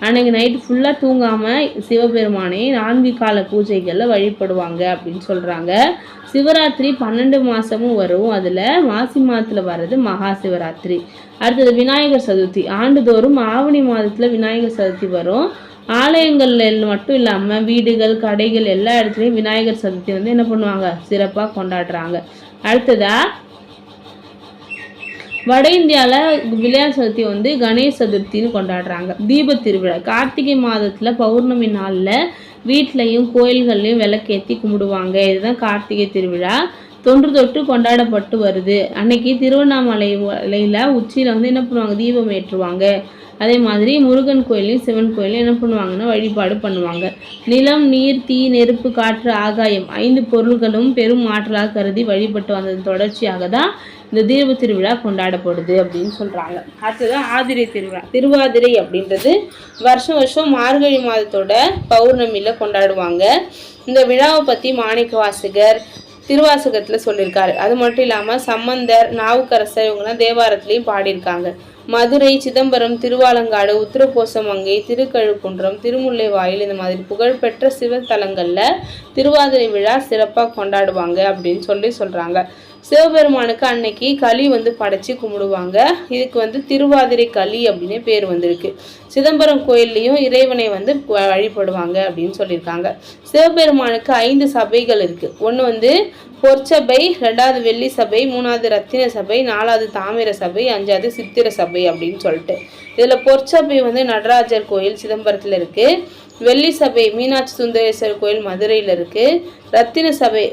அன்றைக்கி நைட்டு ஃபுல்லாக தூங்காமல் சிவபெருமானை 4 கால பூஜைகளில் வழிபடுவாங்க அப்படின்னு சொல்கிறாங்க. சிவராத்திரி 12 மாதமும் வரும். அதில் மாசி மாதத்தில் வர்றது மகா சிவராத்திரி. அடுத்தது விநாயகர் சதுர்த்தி. ஆண்டுதோறும் ஆவணி மாதத்தில் விநாயகர் சதுர்த்தி வரும். ஆலயங்களில் மட்டும் இல்லாமல் வீடுகள், கடைகள் எல்லா இடத்துலையும் விநாயகர் சதுர்த்தி வந்து என்ன பண்ணுவாங்க, சிறப்பாக கொண்டாடுறாங்க. அடுத்ததாக வட இந்தியாவில் விநாயகர் சதுர்த்தி வந்து கணேஷ் சதுர்த்தின்னு கொண்டாடுறாங்க. தீப திருவிழா. கார்த்திகை மாதத்தில் பௌர்ணமி நாளில் வீட்லையும் கோயில்கள்லையும் விளக்கேற்றி கும்பிடுவாங்க. இதுதான் கார்த்திகை திருவிழா. தொன்று தொட்டு கொண்டாடப்பட்டு வருது. அன்னைக்கு திருவண்ணாமலையில் உச்சியில் வந்து என்ன பண்ணுவாங்க, தீபம் ஏற்றுவாங்க. அதே மாதிரி முருகன் கோயிலையும் சிவன் கோயிலையும் என்ன பண்ணுவாங்கன்னா வழிபாடு பண்ணுவாங்க. நிலம், நீர், தீ, நெருப்பு, காற்று, ஆகாயம் 5 பொருள்களும் பெரும் ஆற்றலாக கருதி வழிபட்டு வந்ததன் தொடர்ச்சியாக தான் இந்த தீப திருவிழா கொண்டாடப்படுது அப்படின்னு சொல்கிறாங்க. அடுத்ததான் ஆதிரை திருவிழா. திருவாதிரை அப்படின்றது வருஷம் மார்கழி மாதத்தோட பௌர்ணமியில் கொண்டாடுவாங்க. இந்த விழாவை பற்றி மாணிக்க வாசகர் திருவாசகத்தில் சொல்லியிருக்காரு. அது மட்டும் இல்லாமல் சம்பந்தர், நாவுக்கரசர் இவங்கெல்லாம் தேவாரத்துலேயும் பாடியிருக்காங்க. மதுரை, சிதம்பரம், திருவாலங்காடு, உத்திரகோசமங்கை, திருக்கழுக்குன்றம், திருமுல்லைவாயில் இந்த மாதிரி புகழ்பெற்ற சிவத்தலங்களில் திருவாதிரை விழா சிறப்பாக கொண்டாடுவாங்க அப்படின்னு சொல்கிறாங்க. சிவபெருமானுக்கு அன்னைக்கு களி வந்து படைச்சி கும்பிடுவாங்க. இதுக்கு வந்து திருவாதிரை களி அப்படின்னு பேர் வந்திருக்கு. சிதம்பரம் கோயில்லையும் இறைவனை வந்து வழிபடுவாங்க அப்படின்னு சொல்லியிருக்காங்க. சிவபெருமானுக்கு 5 சபைகள் இருக்குது. ஒன்று வந்து பொற்சபை, 2வது வெள்ளி சபை, 3வது ரத்தின சபை, 4வது தாமிர சபை, 5வது சித்திர சபை அப்படின்னு சொல்லிட்டு. இதில் பொற்சபை வந்து நடராஜர் கோயில் சிதம்பரத்தில் இருக்குது. வெள்ளி சபை மீனாட்சி சுந்தரேஸ்வரர் கோயில் மதுரையில் இருக்குது. ரத்தின சபை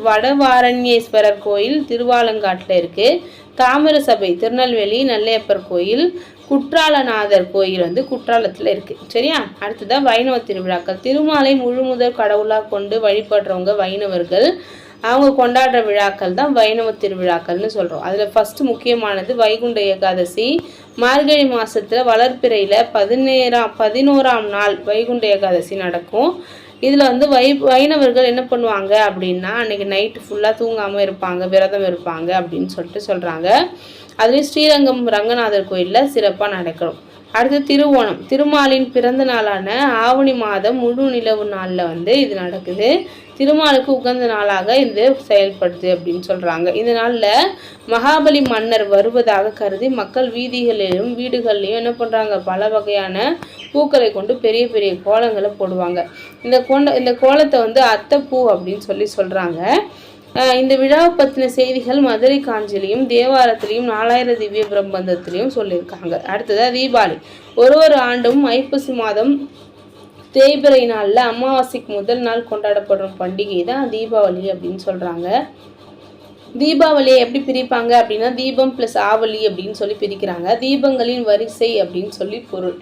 வடவாரண்யேஸ்வரர் கோயில் திருவாலங்காட்டில் இருக்குது. தாமிர சபை திருநெல்வேலி நெல்லையப்பர் கோயில், குற்றாலநாதர் கோயில் வந்து குற்றாலத்தில் இருக்குது. சரியா? அடுத்ததான் வைணவ திருவிழாக்கள். திருமாலை முழுமுதல் கடவுளாக கொண்டு வழிபடுறவங்க வைணவர்கள். அவங்க கொண்டாடுற விழாக்கள் தான் வைணவ திருவிழாக்கள்னு சொல்கிறோம். அதில் ஃபஸ்ட்டு முக்கியமானது வைகுண்ட ஏகாதசி. மார்கழி மாதத்தில் வளர்ப்பிறையில் 11ஆம் நாள் வைகுண்ட ஏகாதசி நடக்கும். இதில் வந்து வைணவர்கள் என்ன பண்ணுவாங்க அப்படின்னா அன்றைக்கி நைட்டு ஃபுல்லாக தூங்காமல் இருப்பாங்க, விரதம் இருப்பாங்க அப்படின்னு சொல்கிறாங்க. அதுலேயும் ஸ்ரீரங்கம் ரங்கநாதர் கோயிலில் சிறப்பாக நடக்கிறோம். அடுத்து திருவோணம். திருமாலின் பிறந்த நாளான ஆவணி மாதம் முழு நிலவு நாளில் வந்து இது நடக்குது. திருமாலுக்கு உகந்த நாளாக இது செயல்படுது அப்படின்னு சொல்கிறாங்க. இந்த நாளில் மகாபலி மன்னர் வருவதாக கருதி மக்கள் வீதிகளிலும் வீடுகள்லையும் என்ன பண்ணுறாங்க, பல வகையான பூக்களை கொண்டு பெரிய பெரிய கோலங்களை போடுவாங்க. இந்த கோலத்தை வந்து அத்தைப்பூ அப்படின்னு சொல்கிறாங்க. இந்த விழாவை பற்றின செய்திகள் மதுரை காஞ்சிலையும் தேவாரத்திலையும் 4000 திவ்ய பிரபந்தத்திலையும் சொல்லியிருக்காங்க. அடுத்ததாக தீபாவளி. ஒரு ஆண்டும் ஐப்பசி மாதம் தேய்பிறை நாளில் அமாவாசைக்கு முதல் நாள் கொண்டாடப்படும் பண்டிகை தான் தீபாவளி அப்படின்னு சொல்கிறாங்க. தீபாவளியை எப்படி பிரிப்பாங்க அப்படின்னா தீபம் ப்ளஸ் ஆவலி அப்படின்னு சொல்லி பிரிக்கிறாங்க. தீபங்களின் வரிசை அப்படின்னு சொல்லி பொருள்.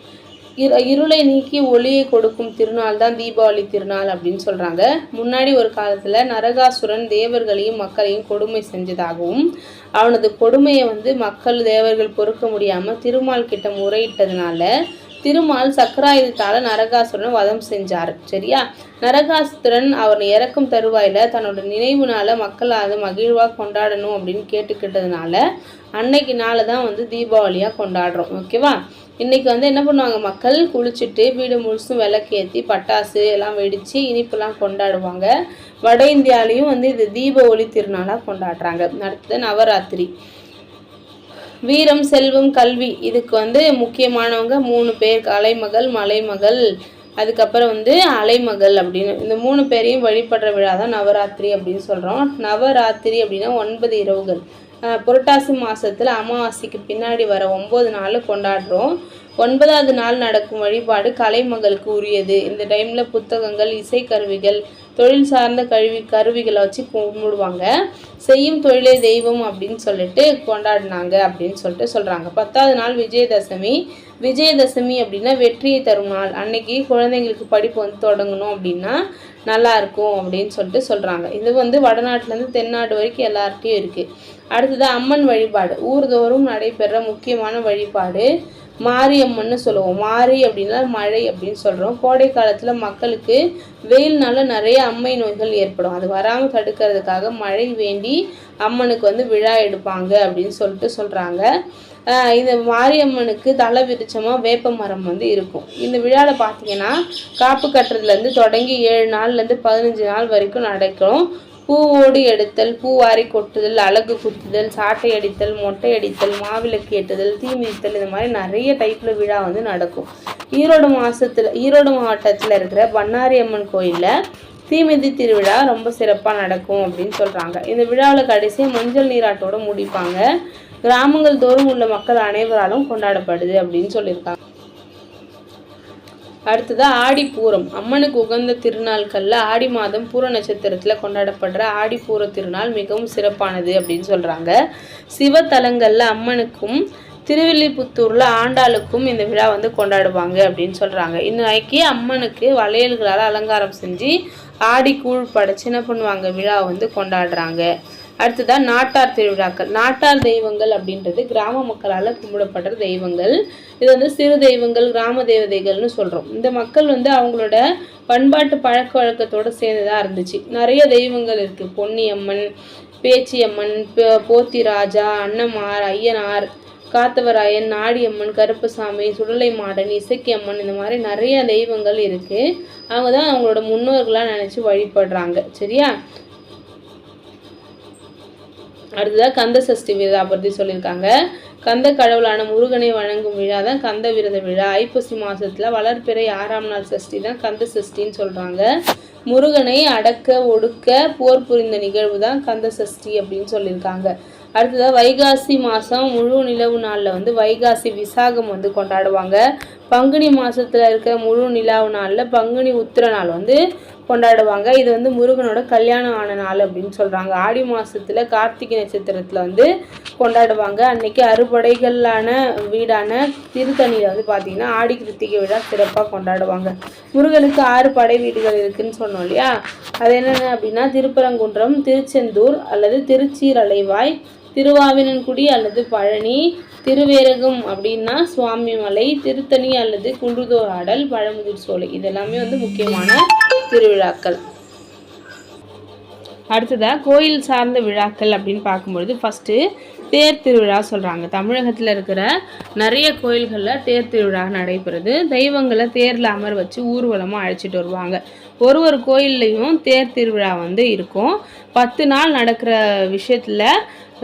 இருளை நீக்கி ஒளியை கொடுக்கும் திருநாள் தான் தீபாவளி திருநாள் அப்படின்னு சொல்கிறாங்க. முன்னாடி ஒரு காலத்தில் நரகாசுரன் தேவர்களையும் மக்களையும் கொடுமை செஞ்சதாகவும் அவனது கொடுமையை வந்து தேவர்கள் பொறுக்க முடியாமல் திருமால் கிட்ட முறையிட்டதுனால திருமால் சக்கராயுதத்தால் நரகாசுரனை வதம் செஞ்சார். சரியா? நரகாசுரன் அவர் இறக்கும் தருவாயில் தன்னோட நினைவுனால மக்கள் அதை மகிழ்வாக கொண்டாடணும் அப்படின்னு கேட்டுக்கிட்டதுனால அன்னைக்கு நாளை தான் வந்து தீபாவளியாக கொண்டாடுறோம். ஓகேவா? இன்றைக்கி வந்து என்ன பண்ணுவாங்க, மக்கள் குளிச்சுட்டு வீடு முழுசும் விளக்கேற்றி பட்டாசு எல்லாம் வெடித்து இனிப்புலாம் கொண்டாடுவாங்க. வட இந்தியாவிலையும் வந்து இது தீப ஒளி திருநாளாக கொண்டாடுறாங்க. அடுத்தது நவராத்திரி. வீரம், செல்வம், கல்வி, இதுக்கு வந்து முக்கியமானவங்க 3 பேர். அலைமகள், மலைமகள், அதுக்கப்புறம் வந்து அலைமகள் அப்படின்னு இந்த 3 பேரையும் வழிபடுற விழா தான் நவராத்திரி அப்படின்னு சொல்கிறோம். நவராத்திரி அப்படின்னா 9 இரவுகள். புரட்டாசி மாதத்தில் அமாவாசைக்கு பின்னாடி வர 9 நாள் கொண்டாடுறோம். 9வது நாள் நடக்கும் வழிபாடு கலைமகளுக்கு உரியது. இந்த டைமில் புத்தகங்கள், இசைக்கருவிகள், தொழில் சார்ந்த கருவிகளை வச்சு கும்பிடுவாங்க. செய்யும் தொழிலே தெய்வம் அப்படின்னு சொல்லிட்டு கொண்டாடினாங்க அப்படின்னு சொல்லிட்டு சொல்கிறாங்க. 10வது நாள் விஜயதசமி. விஜயதசமி அப்படின்னா வெற்றியை தரும் நாள். அன்னைக்கு குழந்தைங்களுக்கு படிப்பு வந்து தொடங்கணும் அப்படின்னா நல்லாயிருக்கும் அப்படின்னு சொல்லிட்டு சொல்கிறாங்க. இது வந்து வடநாட்டிலேருந்து தென்னாடு வரைக்கும் எல்லார்ட்டையும் இருக்குது. அடுத்தது அம்மன் வழிபாடு. ஊர்தோறும் நடைபெற முக்கியமான வழிபாடு மாரியம்மன்னு சொல்லுவோம். மாரி அப்படின்னா மழை அப்படின்னு சொல்கிறோம். கோடை காலத்தில் மக்களுக்கு வெயில்னால நிறைய அம்மை நோய்கள் ஏற்படும். அது வராமல் தடுக்கிறதுக்காக மழை வேண்டி அம்மனுக்கு வந்து விழா எடுப்பாங்க அப்படின்னு சொல்லிட்டு சொல்கிறாங்க. இந்த மாரியம்மனுக்கு தலை விருட்சமாக வேப்ப மரம் வந்து இருக்கும். இந்த விழாவில் பார்த்தீங்கன்னா காப்பு கட்டுறதுலேருந்து தொடங்கி 7 நாள்லேருந்து 15 நாள் வரைக்கும் நடக்கும். பூவோடு எடுத்தல், பூவாரி கொட்டுதல், அலகு குத்துதல், சாட்டை அடித்தல், மொட்டை அடித்தல், மாவிளக்கு ஏற்றுதல், தீ மிதித்தல், இந்த மாதிரி நிறைய டைப்பில் விழா வந்து நடக்கும். ஈரோடு மாவட்டத்தில் இருக்கிற பண்ணாரி அம்மன் கோயிலில் தீமிதி திருவிழா ரொம்ப சிறப்பாக நடக்கும் அப்படின்னு சொல்கிறாங்க. இந்த விழாவில் கடைசியாக மஞ்சள் நீராட்டோடு முடிப்பாங்க. கிராமங்கள் தோறும் உள்ள மக்கள் அனைவராலும் கொண்டாடப்படுது அப்படின்னு சொல்லியிருக்காங்க. அடுத்தது ஆடிப்பூரம். அம்மனுக்கு உகந்த திருநாட்களில் ஆடி மாதம் பூர நட்சத்திரத்தில் கொண்டாடப்படுற ஆடிப்பூர திருநாள் மிகவும் சிறப்பானது அப்படின்னு சொல்கிறாங்க. சிவத்தலங்களில் அம்மனுக்கும் திருவில்லிபுத்தூரில் ஆண்டாளுக்கும் இந்த விழா வந்து கொண்டாடுவாங்க அப்படின்னு சொல்கிறாங்க. இன்னைக்கு அம்மனுக்கு வளையல்களால் அலங்காரம் செஞ்சு ஆடி கூழ் படைச்சு என்ன பண்ணுவாங்க, விழா வந்து கொண்டாடுறாங்க. அடுத்ததான் நாட்டார் திருவிழாக்கள். நாட்டார் தெய்வங்கள் அப்படின்றது கிராம மக்களால் கும்பிடப்படுற தெய்வங்கள். இது வந்து சிறு தெய்வங்கள், கிராம தேவதைகள்னு சொல்கிறோம். இந்த மக்கள் வந்து அவங்களோட பண்பாட்டு பழக்க வழக்கத்தோடு சேர்ந்துதான் இருந்துச்சு. நிறைய தெய்வங்கள் இருக்குது. பொன்னியம்மன், பேச்சியம்மன், போத்திராஜா, அன்னமார், ஐயனார், காத்தவராயன், நாடியம்மன், கருப்பசாமி, சுடலை மாடன், இசக்கியம்மன், இந்த மாதிரி நிறைய தெய்வங்கள் இருக்குது. அவங்க தான் அவங்களோட முன்னோர்களாக நினச்சி வழிபடுறாங்க. சரியா? அடுத்ததாக கந்த சஷ்டி விழா பற்றி சொல்லியிருக்காங்க. கந்த கடவுளான முருகனை வணங்கும் விழா தான் கந்த விரத விழா. ஐப்பசி மாதத்தில் வளர்பிறை 6ஆம் நாள் சஷ்டி தான் கந்த சஷ்டின்னு சொல்கிறாங்க. முருகனை அடக்க ஒடுக்க போர் புரிந்த நிகழ்வு தான் கந்த சஷ்டி அப்படின்னு சொல்லியிருக்காங்க. அடுத்ததாக வைகாசி மாதம் முழு நிலவு நாளில் வந்து வைகாசி விசாகம் வந்து கொண்டாடுவாங்க. பங்குனி மாதத்தில் இருக்கிற முழு நிலவு நாளில் பங்குனி உத்திர நாள் வந்து கொண்டாடுவாங்க. இது வந்து முருகனோட கல்யாணம் ஆன நாள் அப்படின்னு சொல்கிறாங்க. ஆடி மாதத்தில் கார்த்திகை நட்சத்திரத்தில் வந்து கொண்டாடுவாங்க. அன்றைக்கி அறுபடைகளான வீடான திருத்தணியில் வந்து பார்த்திங்கன்னா ஆடி கிருத்திகை விழா சிறப்பாக கொண்டாடுவாங்க. முருகனுக்கு 6 படை வீடுகள் இருக்குதுன்னு சொன்னோம் இல்லையா? அது என்னென்ன அப்படின்னா திருப்பரங்குன்றம், திருச்செந்தூர் அல்லது திருச்சீரலைவாய், திருவாவினன்குடி அல்லது பழனி, திருவேரகம் அப்படின்னா சுவாமிமலை, திருத்தணி அல்லது குன்றுதோர் ஆடல், பழமுதிர் சோலை. இதெல்லாமே வந்து முக்கியமான திருவிழாக்கள். அடுத்ததாக கோயில் சார்ந்த விழாக்கள் அப்படின்னு பார்க்கும்பொழுது ஃபஸ்ட்டு தேர் திருவிழா சொல்கிறாங்க. தமிழகத்தில் இருக்கிற நிறைய கோயில்களில் தேர் திருவிழா நடைபெறுது. தெய்வங்களை தேரில் அமர வச்சு ஊர்வலமாக அழைச்சிட்டு வருவாங்க. ஒரு கோயில்லையும் தேர் திருவிழா வந்து இருக்கும். 10 நாள் நடக்கிற விஷயத்தில்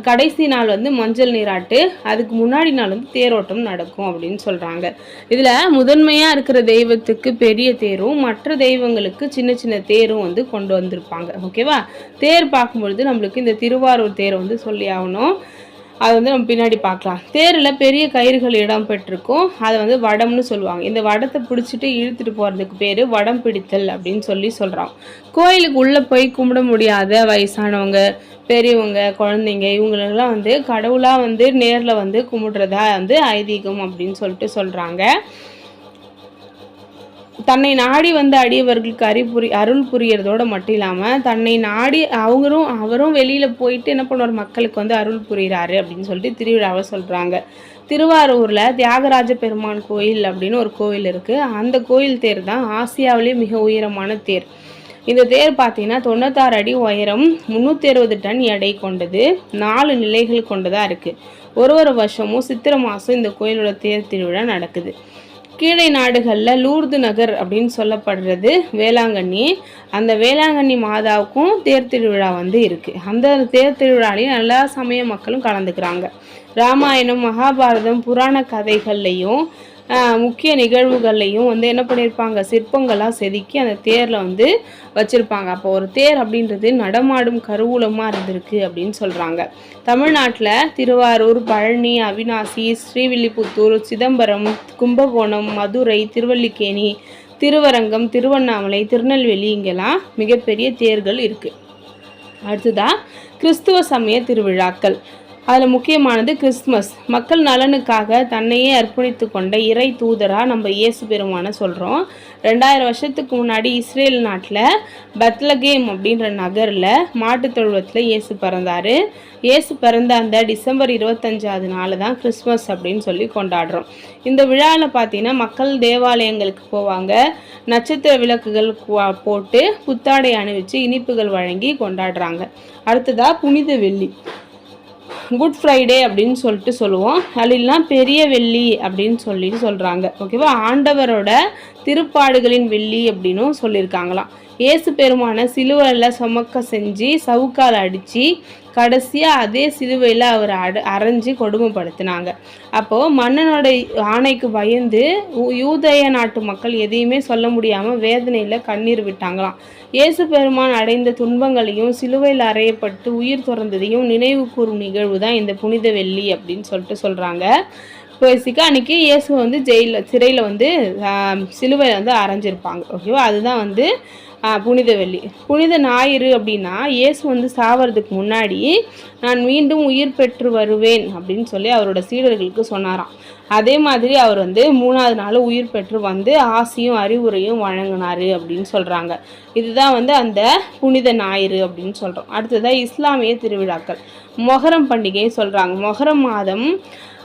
கடைசி நாள் வந்து மஞ்சள் நீராட்டு, அதுக்கு முன்னாடி நாள் வந்து தேரோட்டம் நடக்கும் அப்படின்னு சொல்கிறாங்க. இதில் முதன்மையாக இருக்கிற தெய்வத்துக்கு பெரிய தேரும் மற்ற தெய்வங்களுக்கு சின்ன சின்ன தேரும் வந்து கொண்டு வந்திருப்பாங்க. ஓகேவா? தேர் பார்க்கும்பொழுது நம்மளுக்கு இந்த திருவாரூர் தேரை வந்து சொல்லி ஆகணும். அது வந்து நம்ம பின்னாடி பார்க்கலாம். தேரில் பெரிய கயிறுகள் இடம் பெற்றிருக்கும். அதை வந்து வடம்னு சொல்லுவாங்க. இந்த வடத்தை பிடிச்சிட்டு இழுத்துட்டு போகிறதுக்கு பேர் வடம் பிடித்தல் அப்படின்னு சொல்கிறாங்க. கோயிலுக்கு உள்ளே போய் கும்பிட முடியாத வயசானவங்க, பெரியவங்க, குழந்தைங்க, இவங்களெல்லாம் வந்து கடவுளாக வந்து நேரில் வந்து கும்பிடுறதா வந்து ஐதீகம் அப்படின்னு சொல்கிறாங்க. தன்னை நாடி வந்து அடியவர்களுக்கு அருள் புரியறதோடு மட்டும் இல்லாமல் தன்னை நாடி அவரும் வெளியில் போயிட்டு என்ன பண்ணுவார், மக்களுக்கு வந்து அருள் புரிகிறாரு அப்படின்னு சொல்லிட்டு திருவிழாவை சொல்கிறாங்க. திருவாரூரில் தியாகராஜ பெருமான் கோயில் அப்படின்னு ஒரு கோயில் இருக்குது. அந்த கோயில் தேர் தான் ஆசியாவிலே மிக உயரமான தேர். இந்த தேர் பார்த்தீங்கன்னா 96 அடி உயரம், 360 டன் எடை கொண்டது, 4 நிலைகள் கொண்டதாக இருக்குது. ஒரு வருஷமும் சித்திரை மாதம் இந்த கோயிலோட தேர் திருவிழா நடக்குது. கீழே நாடுகளில் லூர்து நகர் அப்படின்னு சொல்லப்படுறது வேளாங்கண்ணி. அந்த வேளாங்கண்ணி மாதாவுக்கும் தேர் திருவிழா இருக்குது. அந்த தேர் திருவிழாலையும் எல்லா சமய மக்களும் கலந்துக்கிறாங்க. ராமாயணம், மகாபாரதம், புராண கதைகள்லையும் முக்கிய நிகழ்வுகள்லையும் என்ன பண்ணியிருப்பாங்க, சிற்பங்களாக செதுக்கி அந்த தேரில் வச்சுருப்பாங்க. அப்போ ஒரு தேர் அப்படின்றது நடமாடும் கருவூலமாக இருந்திருக்கு அப்படின்னு சொல்கிறாங்க. தமிழ்நாட்டில் திருவாரூர், பழனி, அவிநாசி, ஸ்ரீவில்லிபுத்தூர், சிதம்பரம், கும்பகோணம், மதுரை, திருவல்லிக்கேணி, திருவரங்கம், திருவண்ணாமலை, திருநெல்வேலி இங்கெல்லாம் மிகப்பெரிய தேர்கள் இருக்குது. அடுத்ததாக கிறிஸ்துவ சமய திருவிழாக்கள். அதில் முக்கியமானது கிறிஸ்துமஸ். மக்கள் நலனுக்காக தன்னையே அர்ப்பணித்து கொண்ட இறை தூதராக நம்ம இயேசு பெருமானை சொல்கிறோம். 2000 வருஷத்துக்கு முன்னாடி இஸ்ரேல் நாட்டில் பெத்லகேம் அப்படின்ற நகரில் மாட்டுத் தொழுவத்தில் இயேசு பிறந்தார். இயேசு பிறந்த அந்த டிசம்பர் 25ஆவது நாள் தான் கிறிஸ்மஸ் அப்படின்னு சொல்லி கொண்டாடுறோம். இந்த விழாவில் பார்த்தீங்கன்னா மக்கள் தேவாலயங்களுக்கு போவாங்க, நட்சத்திர விளக்குகள் போட்டு புத்தாடை அணிவிச்சு இனிப்புகள் வழங்கி கொண்டாடுறாங்க. அடுத்ததாக புனித வெள்ளி, குட் ஃப்ரைடே அப்படின்னு சொல்லுவோம். அதெல்லாம் பெரிய வெள்ளி அப்படின்னு சொல்கிறாங்க. ஓகேவா? ஆண்டவரோட திருப்பாடுகளின் வெள்ளி அப்படின்னும் சொல்லியிருக்காங்களாம். இயேசு பெருமான சிலுவையில் சுமக்க செஞ்சு சவுக்கால் அடித்து கடைசியாக அதே சிலுவையில் அவர் அரைஞ்சி கொடுமைப்படுத்தினாங்க. அப்போது மன்னனோட ஆணைக்கு பயந்து யூதேய நாட்டு மக்கள் எதையுமே சொல்ல முடியாமல் வேதனையில் கண்ணீர் விட்டாங்களாம். இயேசு பெருமான் அடைந்த துன்பங்களையும் சிலுவையில் அறையப்பட்டு உயிர் துறந்ததையும் நினைவு கூறும் நிகழ்வு தான் இந்த புனித வெள்ளி அப்படின்னு சொல்கிறாங்க. பேசிக்காக அன்றைக்கி இயேசு சிறையில் சிலுவையில் அரைஞ்சிருப்பாங்க. ஓகேவா? அதுதான் புனித வெள்ளி. புனித ஞாயிறு அப்படின்னா இயேசு சாவறதுக்கு முன்னாடி நான் மீண்டும் உயிர் பெற்று வருவேன் அப்படின்னு சொல்லி அவரோட சீடர்களுக்கு சொன்னாராம். அதே மாதிரி அவர் 3ஆவது நாள் உயிர் பெற்று ஆசியும் அறிவுரையும் வழங்கினார் அப்படின்னு சொல்கிறாங்க. இதுதான் அந்த புனித ஞாயிறு அப்படின்னு சொல்கிறோம். அடுத்ததாக இஸ்லாமிய திருவிழாக்கள். மொஹரம் பண்டிகையை சொல்கிறாங்க. மொஹரம் மாதம்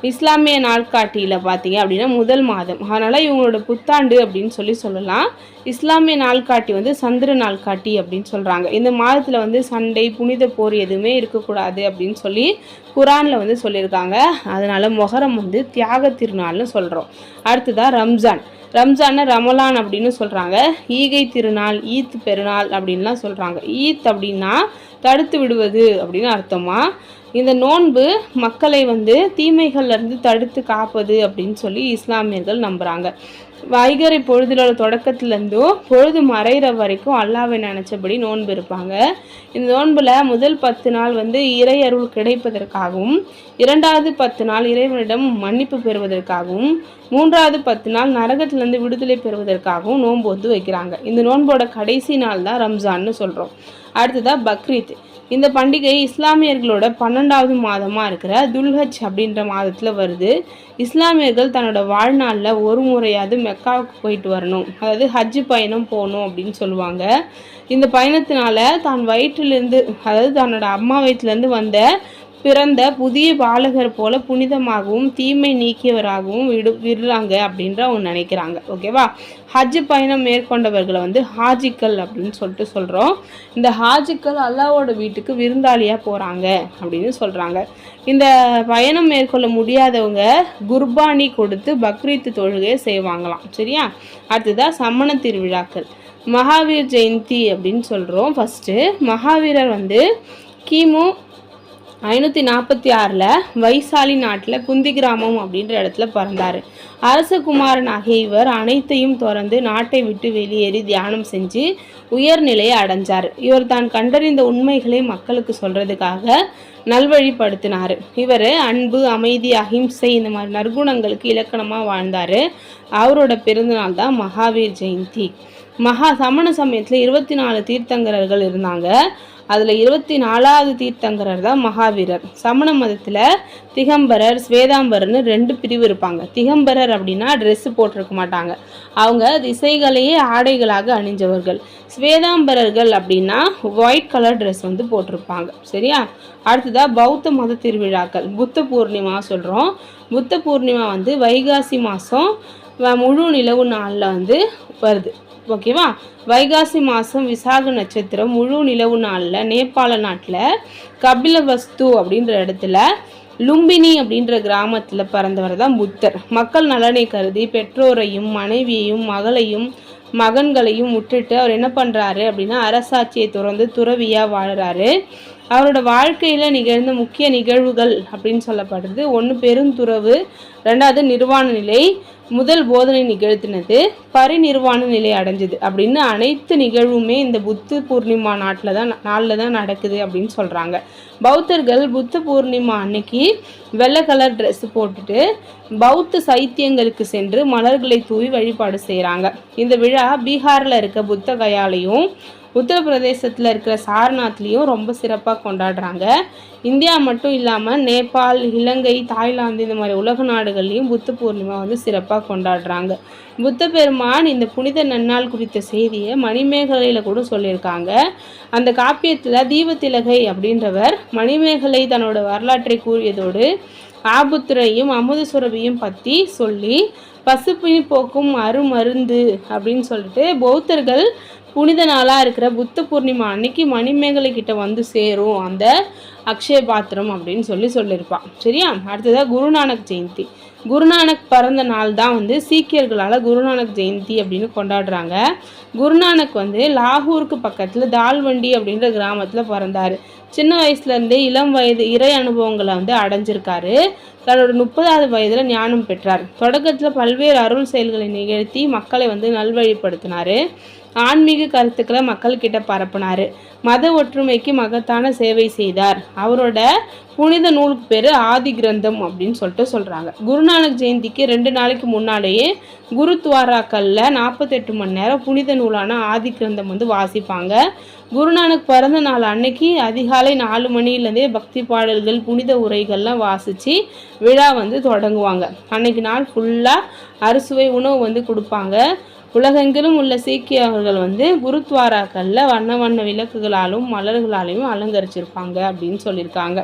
இஸ்லாமிய நாட்காட்டியில் பார்த்தீங்க அப்படின்னா முதல் மாதம். அதனால் இவங்களோட புத்தாண்டு அப்படின்னு சொல்லலாம். இஸ்லாமிய நாள்காட்டி சந்திர நாள்காட்டி அப்படின்னு சொல்கிறாங்க. இந்த மாதத்தில் சண்டை, புனித போர் எதுவுமே இருக்கக்கூடாது அப்படின்னு சொல்லி குரானில் சொல்லியிருக்காங்க. அதனால் மொஹரம் தியாக திருநாள்னு சொல்கிறோம். அடுத்ததாக ரம்ஜான். ரம்ஜானை ரமலான் அப்படின்னு சொல்கிறாங்க. ஈகை திருநாள், ஈத் பெருநாள் அப்படின்லாம் சொல்கிறாங்க. ஈத் அப்படின்னா தடுத்து விடுவது அப்படின்னு அர்த்தமா. இந்த நோன்பு மக்களை தீமைகள்லேருந்து தடுத்து காப்பது அப்படின்னு சொல்லி இஸ்லாமியர்கள் நம்புகிறாங்க. வைகறை பொழுதுலோட தொடக்கத்துலேருந்தும் பொழுது மறைகிற வரைக்கும் அல்லாவை நினச்சபடி நோன்பு இருப்பாங்க. இந்த நோன்பில் முதல் 10 நாள் இறை அருள் கிடைப்பதற்காகவும், 2வது 10 நாள் இறைவனிடம் மன்னிப்பு பெறுவதற்காகவும், 3வது 10 நாள் நரகத்திலேருந்து விடுதலை பெறுவதற்காகவும் நோன்பு வைக்கிறாங்க. இந்த நோன்போட கடைசி நாள் தான் ரம்ஜான்னு சொல்கிறோம். அடுத்ததாக பக்ரீத். இந்த பண்டிகை இஸ்லாமியர்களோட 12வது மாதமாக இருக்கிற துல்ஹஜ் அப்படின்ற மாதத்தில் வருது. இஸ்லாமியர்கள் தன்னோட வாழ்நாளில் ஒரு முறையாவது மெக்காவுக்கு போயிட்டு வரணும், அதாவது ஹஜ் பயணம் போகணும் அப்படின்னு சொல்லுவாங்க. இந்த பயணத்தினால தான் வயிற்றிலிருந்து, அதாவது தன்னோட அம்மா வயிற்றுலேருந்து பிறந்த புதிய பாலகர் போல புனிதமாகவும் தீமை நீக்கியவராகவும் விடுறாங்க அப்படின்ற அவங்க நினைக்கிறாங்க. ஓகேவா? ஹஜ் பயணம் மேற்கொண்டவர்களை ஹாஜிக்கள் அப்படின்னு சொல்கிறோம். இந்த ஹாஜிக்கள் அல்லாவோட வீட்டுக்கு விருந்தாளியாக போகிறாங்க அப்படின்னு சொல்கிறாங்க. இந்த பயணம் மேற்கொள்ள முடியாதவங்க குர்பானி கொடுத்து பக்ரீத் தொழுகையை செய்வாங்களாம். சரியா? அடுத்ததாக சமண திருவிழாக்கள். மகாவீர் ஜெயந்தி அப்படின்னு சொல்கிறோம். ஃபஸ்ட்டு மகாவீரர் கிமு 546 வைசாலி நாட்டில் குந்தி கிராமம் அப்படின்ற இடத்துல பிறந்தார். அரசகுமாரனாகிய இவர் அனைத்தையும் திறந்து நாட்டை விட்டு வெளியேறி தியானம் செஞ்சு உயர்நிலையை அடைஞ்சார். இவர் தான் கண்டறிந்த உண்மைகளை மக்களுக்கு சொல்கிறதுக்காக நல்வழிப்படுத்தினார். இவர் அன்பு, அமைதி, அஹிம்சை இந்த மாதிரி நற்குணங்களுக்கு இலக்கணமாக வாழ்ந்தார். அவரோட பிறந்தநாள் தான் மகாவீர் ஜெயந்தி. சமண சமயத்தில் 24 தீர்த்தங்கரர்கள் இருந்தாங்க. அதில் 24வது தீர்த்தங்கரர் தான் மகாவீரர். சமண மதத்தில் திகம்பரர், ஸ்வேதாம்பரர்னு 2 பிரிவு இருப்பாங்க. திகம்பரர் அப்படின்னா ட்ரெஸ்ஸு போட்டிருக்க மாட்டாங்க, அவங்க திசைகளையே ஆடைகளாக அணிஞ்சவர்கள். ஸ்வேதாம்பரர்கள் அப்படின்னா ஒயிட் கலர் ட்ரெஸ் போட்டிருப்பாங்க. சரியா? அடுத்ததாக பௌத்த மத திருவிழாக்கள். புத்த பூர்ணிமா சொல்கிறோம். புத்த பூர்ணிமா வைகாசி மாதம் முழு நிலவு நாளில் வந்து வருது. ஓகேவா? வைகாசி மாதம் விசாக நட்சத்திரம் முழு நிலவு நாளில் நேபாள நாட்டில் கபிலவஸ்து அப்படின்ற இடத்துல லும்பினி அப்படின்ற கிராமத்தில் பிறந்தவர் தான் புத்தர். மக்கள் நலனை கருதி பெற்றோரையும் மனைவியையும் மகளையும் மகன்களையும் விட்டுட்டு அவர் என்ன பண்ணுறாரு அப்படின்னா அரசாட்சியை துறந்து துறவியாக வாழுறாரு. அவரோட வாழ்க்கையில் நிகழ்ந்த முக்கிய நிகழ்வுகள் அப்படின்னு சொல்லப்படுறது, ஒன்று பெருந்துறவு, ரெண்டாவது நிர்வாண நிலை, முதல் போதனை நிகழ்த்தினது, பரிநிர்வாண நிலை அடைஞ்சது அப்படின்னு அனைத்து நிகழ்வுமே இந்த புத்த பூர்ணிமா நாளில் தான் நடக்குது அப்படின்னு சொல்கிறாங்க. பௌத்தர்கள் புத்த பூர்ணிமா அன்னைக்கு வெள்ளை கலர் ட்ரெஸ் போட்டுட்டு பௌத்த சைத்தியங்களுக்கு சென்று மலர்களை தூவி வழிபாடு செய்கிறாங்க. இந்த விழா பீகாரில் இருக்க புத்த கயாலையும் உத்தரப்பிரதேசத்தில் இருக்கிற சாரநாத்லேயும் ரொம்ப சிறப்பாக கொண்டாடுறாங்க. இந்தியா மட்டும் இல்லாமல் நேபாள், இலங்கை, தாய்லாந்து இந்த மாதிரி உலக நாடுகள்லையும் புத்த பூர்ணிமா வந்து சிறப்பாக கொண்டாடுறாங்க. புத்த பெருமான் இந்த புனித நன்னாள் குறித்த செய்தியை மணிமேகலையில் கூட சொல்லியிருக்காங்க. அந்த காப்பியத்தில் தீபத்திலகை அப்படின்றவர் மணிமேகலை தன்னோட வரலாற்றை கூறியதோடு ஆபுத்திரையும் அமுதசுரபியும் பற்றி சொல்லி பசுப்பினி போக்கும் அருமருந்து அப்படின்னு சொல்லிட்டு பௌத்தர்கள் புனித நாளாக இருக்கிற புத்த பூர்ணிமா அன்னைக்கு மணிமேகலை கிட்ட வந்து சேரும் அந்த அக்ஷய பாத்திரம் அப்படின்னு சொல்லியிருப்பான். சரியா? அடுத்ததாக குருநானக் ஜெயந்தி. குருநானக் பிறந்த நாள் தான் வந்து சீக்கியர்களால் குருநானக் ஜெயந்தி அப்படின்னு கொண்டாடுறாங்க. குருநானக் வந்து லாகூருக்கு பக்கத்தில் தால்வண்டி அப்படின்ற கிராமத்தில் பிறந்தார். சின்ன வயசுலேருந்தே இளம் வயது இறை அனுபவங்களை வந்து அடைஞ்சிருக்காரு. தன்னோட 30வது வயதில் ஞானம் பெற்றார். தொடக்கத்தில் பல்வேறு அருள் செயல்களை நிகழ்த்தி மக்களை வந்து நல்வழிப்படுத்தினார். ஆன்மீக கருத்துக்களை மக்கள்கிட்ட பரப்பினார். மத ஒற்றுமைக்கு மகத்தான சேவை செய்தார். அவரோட புனித நூலுக்கு பேர் ஆதி கிரந்தம் அப்படின்னு சொல்கிறாங்க. குருநானக் ஜெயந்திக்கு 2 நாளைக்கு முன்னாலேயே குருத்வாராக்களில் 48 மணி நேரம் புனித நூலான ஆதி கிரந்தம் வந்து வாசிப்பாங்க. குருநானக் பிறந்த நாள் அன்னைக்கு அதிகாலை 4 மணிலேருந்தே பக்தி பாடல்கள், புனித உரைகள்லாம் வாசித்து விழா வந்து தொடங்குவாங்க. அன்னைக்கு நாள் ஃபுல்லாக அறுசுவை உணவு வந்து கொடுப்பாங்க. உலகெங்கிலும் உள்ள சீக்கியர்கள் வந்து குருத்வாராக்களில் வண்ண வண்ண விளக்குகளாலும் மலர்களாலையும் அலங்கரிச்சிருப்பாங்க அப்படின்னு சொல்லியிருக்காங்க.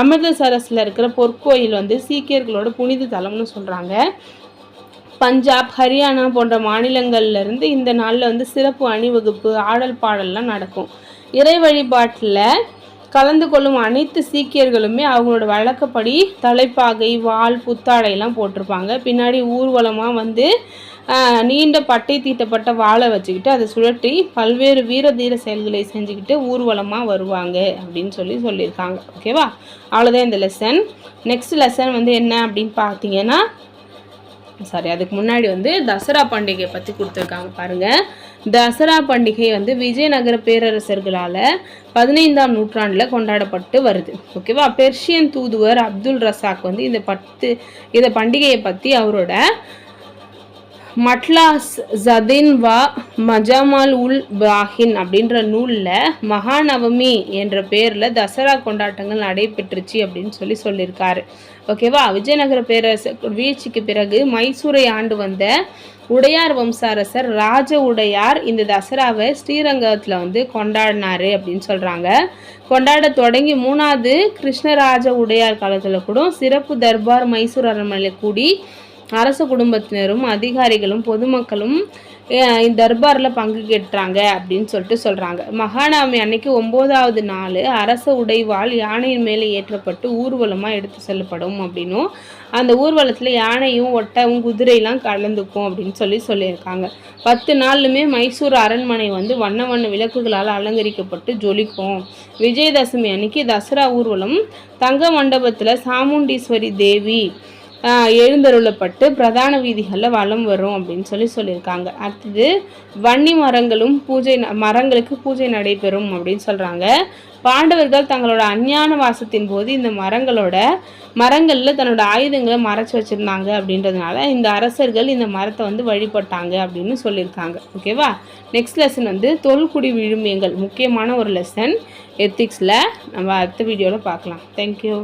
அமிர்தசரஸில் இருக்கிற பொற்கோயில் வந்து சீக்கியர்களோட புனித தலம்னு சொல்கிறாங்க. பஞ்சாப், ஹரியானா போன்ற மாநிலங்கள்லேருந்து இந்த நாளில் வந்து சிறப்பு அணிவகுப்பு, ஆடல் பாடல்லாம் நடக்கும். இறை வழிபாட்டில் கலந்து கொள்ளும் அனைத்து சீக்கியர்களுமே அவங்களோட வழக்கப்படி தலைப்பாகை, வாள், புத்தாடையெல்லாம் போட்டிருப்பாங்க. பின்னாடி ஊர்வலமாக வந்து நீண்ட பட்டை தீட்டப்பட்ட வாழை வச்சுக்கிட்டு அதை சுழற்றி பல்வேறு வீர தீர செயல்களை செஞ்சுக்கிட்டு ஊர்வலமாக வருவாங்க அப்படின்னு சொல்லியிருக்காங்க. ஓகேவா? அவ்வளோதான் இந்த லெசன். நெக்ஸ்ட் லெசன் வந்து என்ன அப்படின்னு பார்த்தீங்கன்னா, அதுக்கு முன்னாடி வந்து தசரா பண்டிகை பற்றி கொடுத்துருக்காங்க பாருங்கள். தசரா பண்டிகை வந்து விஜயநகர பேரரசர்களால் 15ஆம் நூற்றாண்டில் கொண்டாடப்பட்டு வருது. ஓகேவா? பெர்ஷியன் தூதுவர் அப்துல் ரசாக் வந்து இந்த பண்டிகையை பற்றி அவரோட மட்லாஸ் ஜதின் வா மஜாமால் உல் பிராஹின் அப்படின்ற நூலில் மகாநவமி என்ற பேரில் தசரா கொண்டாட்டங்கள் நடைபெற்றுச்சு அப்படின்னு சொல்லியிருக்காரு. ஓகேவா? விஜயநகர பேரரசர் வீழ்ச்சிக்கு பிறகு மைசூரை ஆண்டு வந்த உடையார் வம்சாரசர் ராஜ உடையார் இந்த தசராவை ஸ்ரீரங்கத்தில் வந்து கொண்டாடினாரு அப்படின்னு சொல்கிறாங்க. கொண்டாட தொடங்கி 3வது கிருஷ்ணராஜ உடையார் காலத்தில் கூட சிறப்பு தர்பார் மைசூர் அரண்மனையில் கூடி அரச குடும்பத்தினரும் அதிகாரிகளும் பொதுமக்களும் தர்பாரில் பங்கு கேட்டுறாங்க அப்படின்னு சொல்கிறாங்க. மகாநவமி அன்னைக்கு 9வது நாள் அரச உடைவாள் யானையின் மேலே ஏற்றப்பட்டு ஊர்வலமாக எடுத்து செல்லப்படும் அப்படின்னும் அந்த ஊர்வலத்தில் யானையும் ஒட்டவும் குதிரையெல்லாம் கலந்துக்கும் அப்படின்னு சொல்லியிருக்காங்க. 10 நாளுமே மைசூர் அரண்மனை வந்து வண்ண வண்ண விளக்குகளால் அலங்கரிக்கப்பட்டு ஜொலிக்கும். விஜயதசமி அன்னைக்கு தசரா ஊர்வலம் தங்க மண்டபத்தில் சாமுண்டீஸ்வரி தேவி எழுந்தருளப்பட்டு பிரதான வீதிகளில் வலம் வரும் அப்படின்னு சொல்லியிருக்காங்க. அடுத்தது வன்னி மரங்களுக்கு பூஜை நடைபெறும் அப்படின்னு சொல்கிறாங்க. பாண்டவர்கள் தங்களோட அஞ்ஞான வாசத்தின் போது இந்த மரங்களில் தன்னோட ஆயுதங்களை மறைச்சி வச்சுருந்தாங்க அப்படின்றதுனால இந்த அரசர்கள் இந்த மரத்தை வந்து வழிபட்டாங்க அப்படின்னு சொல்லியிருக்காங்க. ஓகேவா? நெக்ஸ்ட் லெசன் வந்து தொல்குடி விழுமியங்கள், முக்கியமான ஒரு லெசன் எத்திக்ஸில். நம்ம அடுத்த வீடியோவில் பார்க்கலாம். தேங்க்யூ.